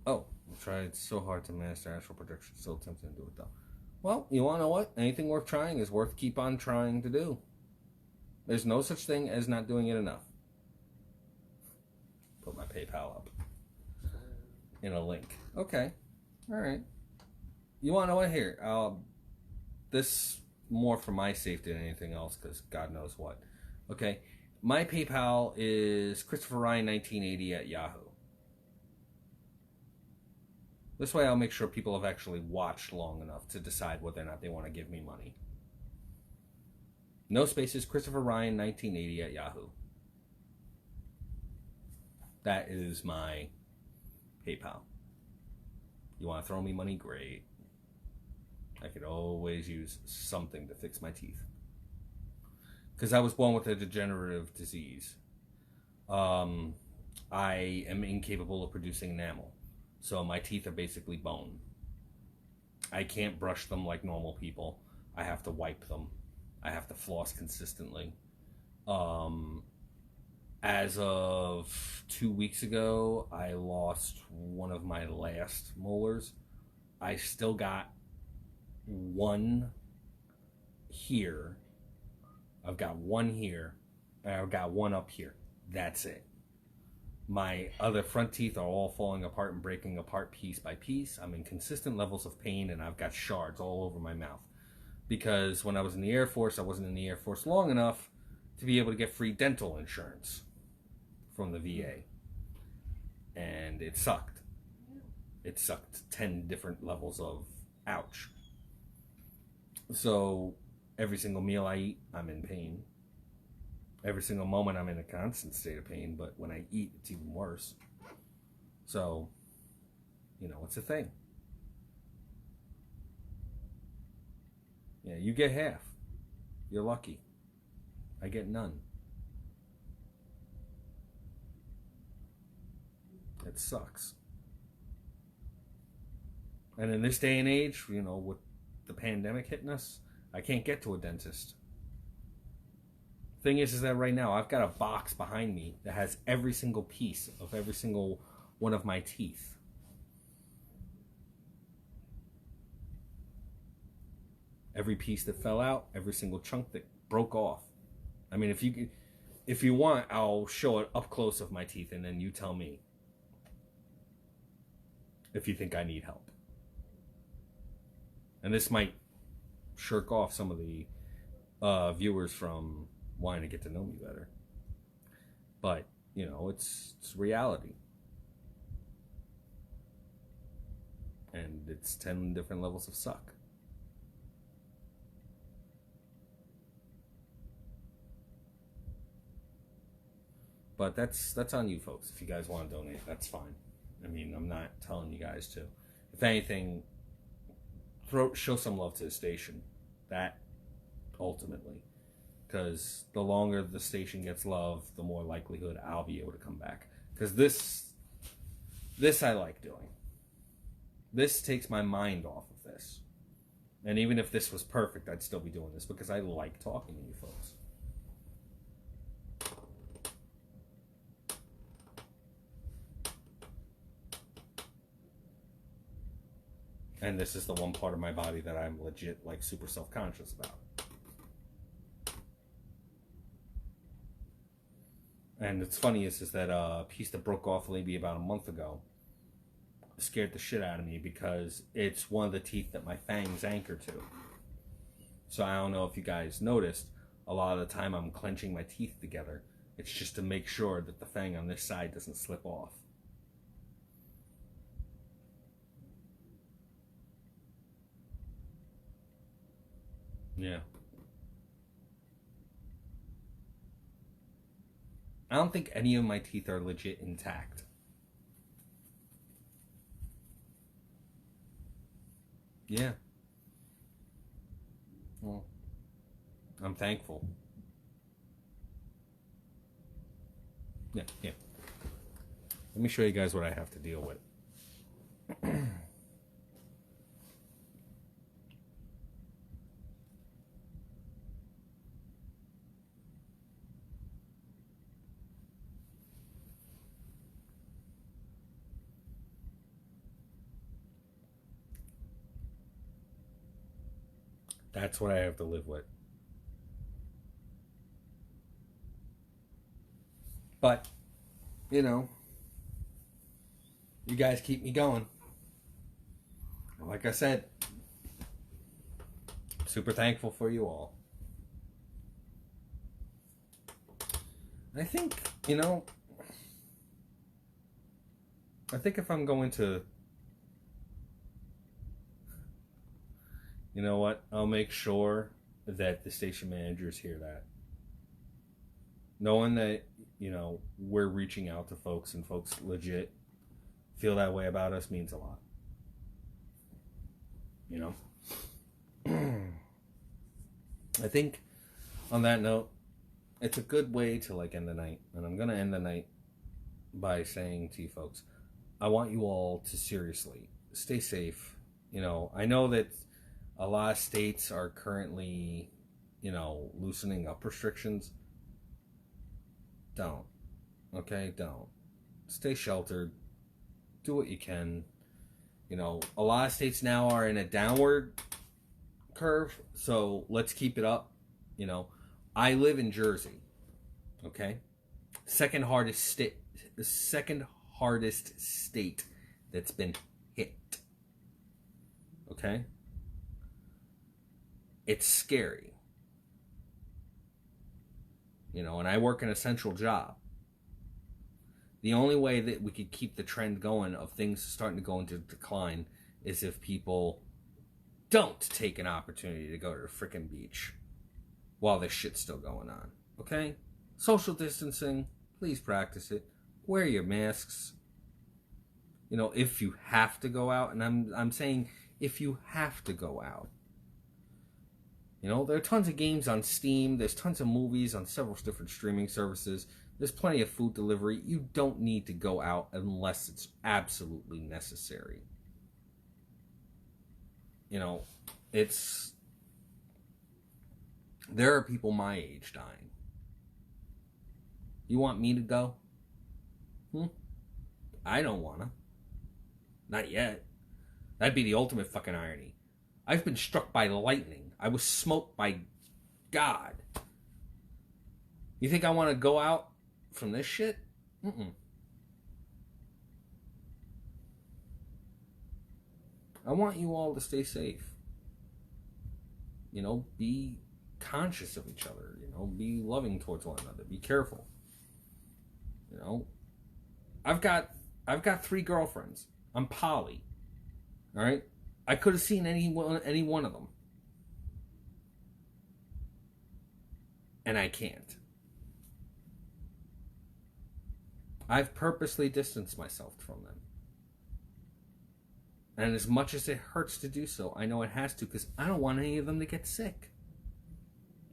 oh, I tried so hard to master astral projection. Still tempted to do it though. Well, you want to know what? Anything worth trying is worth keep on trying to do. There's no such thing as not doing it enough. Put my PayPal up in a link. Okay. All right. You want to know what? Here. This more for my safety than anything else, because God knows what. Okay. My PayPal is Christopher Ryan 1980 at Yahoo. This way I'll make sure people have actually watched long enough to decide whether or not they want to give me money. No spaces, Christopher Ryan 1980 at Yahoo. That is my PayPal. You want to throw me money? Great. I could always use something to fix my teeth. Because I was born with a degenerative disease. I am incapable of producing enamel. So my teeth are basically bone. I can't brush them like normal people. I have to wipe them. I have to floss consistently. As of 2 weeks ago, I lost one of my last molars. I still got one here. I've got one here. I've got one up here. That's it. My other front teeth are all falling apart and breaking apart piece by piece. I'm in consistent levels of pain, and I've got shards all over my mouth. Because when I was in the Air Force, I wasn't in the Air Force long enough to be able to get free dental insurance from the VA. And it sucked. It sucked 10 different levels of ouch. So every single meal I eat, I'm in pain. Every single moment I'm in a constant state of pain, but when I eat, it's even worse. So, it's a thing. Yeah, you get half. You're lucky. I get none. It sucks. And in this day and age, with the pandemic hitting us, I can't get to a dentist. Thing is that right now I've got a box behind me that has every single piece of every single one of my teeth. Every piece that fell out, every single chunk that broke off. I mean, if you want, I'll show it up close of my teeth, and then you tell me if you think I need help. And this might shirk off some of the viewers from wanting to get to know me better. But, it's reality. And it's 10 different levels of suck. But that's on you folks. If you guys want to donate, that's fine. I mean, I'm not telling you guys to. If anything, show some love to the station. That, ultimately. Because the longer the station gets love, the more likelihood I'll be able to come back. Because this I like doing. This takes my mind off of this. And even if this was perfect, I'd still be doing this because I like talking to you folks. And this is the one part of my body that I'm legit, super self-conscious about. And it's funny is that a piece that broke off maybe about a month ago scared the shit out of me because it's one of the teeth that my fangs anchor to. So I don't know if you guys noticed, a lot of the time I'm clenching my teeth together. It's just to make sure that the fang on this side doesn't slip off. Yeah. I don't think any of my teeth are legit intact. Yeah. Well, I'm thankful. Yeah. Let me show you guys what I have to deal with. That's what I have to live with. But, you know, you guys keep me going. And like I said, super thankful for you all. I think, you know, I think if I'm going to, you know what, I'll make sure that the station managers hear that. Knowing that, you know, we're reaching out to folks and folks legit feel that way about us means a lot. You know? I think on that note, it's a good way to like end the night. And I'm going to end the night by saying to you folks, I want you all to seriously stay safe. You know, I know that a lot of states are currently, you know, loosening up restrictions. Don't. Okay? Don't. Stay sheltered. Do what you can. You know, a lot of states now are in a downward curve, so let's keep it up. You know, I live in Jersey. Okay? Second hardest state that's been hit. Okay? It's scary. You know, and I work an essential job. The only way that we could keep the trend going of things starting to go into decline is if people don't take an opportunity to go to the frickin' beach while this shit's still going on. Okay? Social distancing, please practice it. Wear your masks. You know, if you have to go out, and I'm saying if you have to go out. You know, there are tons of games on Steam. There's tons of movies on several different streaming services. There's plenty of food delivery. You don't need to go out unless it's absolutely necessary. You know, there are people my age dying. You want me to go? I don't wanna. Not yet. That'd be the ultimate fucking irony. I've been struck by lightning. I was smoked by God. You think I want to go out from this shit? I want you all to stay safe. You know, be conscious of each other. You know, be loving towards one another. Be careful. You know, I've got 3 girlfriends. I'm poly. All right, I could have seen any one of them, and I can't. I've purposely distanced myself from them. And as much as it hurts to do so, I know it has to, because I don't want any of them to get sick.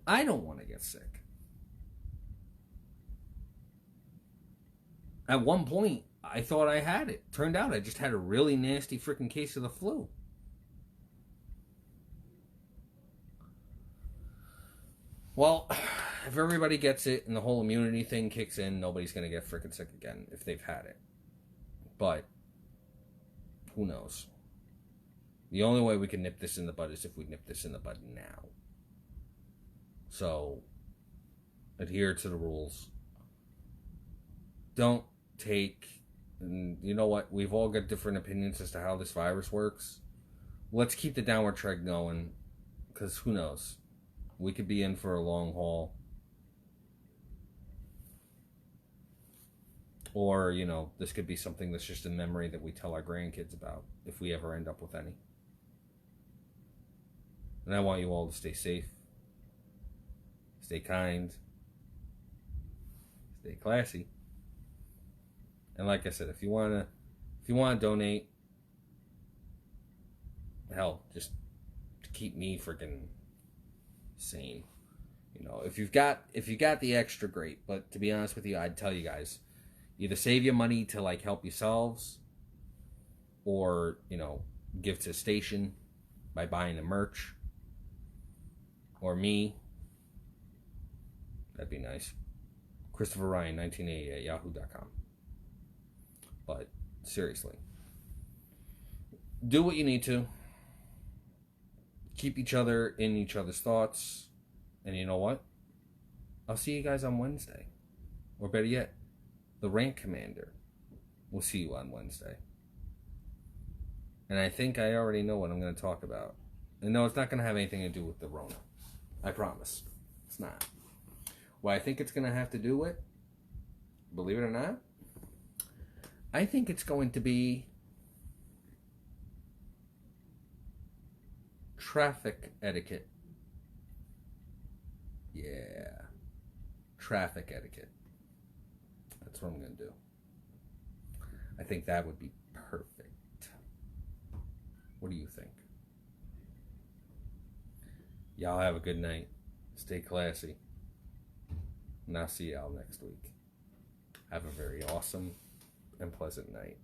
I don't want to get sick. At one point, I thought I had it. Turned out I just had a really nasty freaking case of the flu. Well, if everybody gets it and the whole immunity thing kicks in, nobody's going to get freaking sick again if they've had it. But, who knows? The only way we can nip this in the bud is if we nip this in the bud now. So, adhere to the rules. Don't take... And you know what? We've all got different opinions as to how this virus works. Let's keep the downward trend going, because who knows? We could be in for a long haul. Or, you know, this could be something that's just a memory that we tell our grandkids about, if we ever end up with any. And I want you all to stay safe. Stay kind. Stay classy. And like I said, if you wanna donate, hell, just to keep me freaking sane. You know, if you got the extra, great. But to be honest with you, I'd tell you guys, either save your money to like help yourselves, or, you know, give to a station by buying the merch, or me. That'd be nice. Christopher Ryan 1980 at yahoo.com. But seriously, do what you need to. keep each other in each other's thoughts. And you know what? I'll see you guys on Wednesday. Or better yet, the Rant Commander will see you on Wednesday. And I think I already know what I'm going to talk about. And no, it's not going to have anything to do with the Rona. I promise. It's not. What I think it's going to have to do with, believe it or not, I think it's going to be traffic etiquette. Yeah. Traffic etiquette. That's what I'm going to do. I think that would be perfect. What do you think? Y'all have a good night. Stay classy. And I'll see y'all next week. Have a very awesome and pleasant night.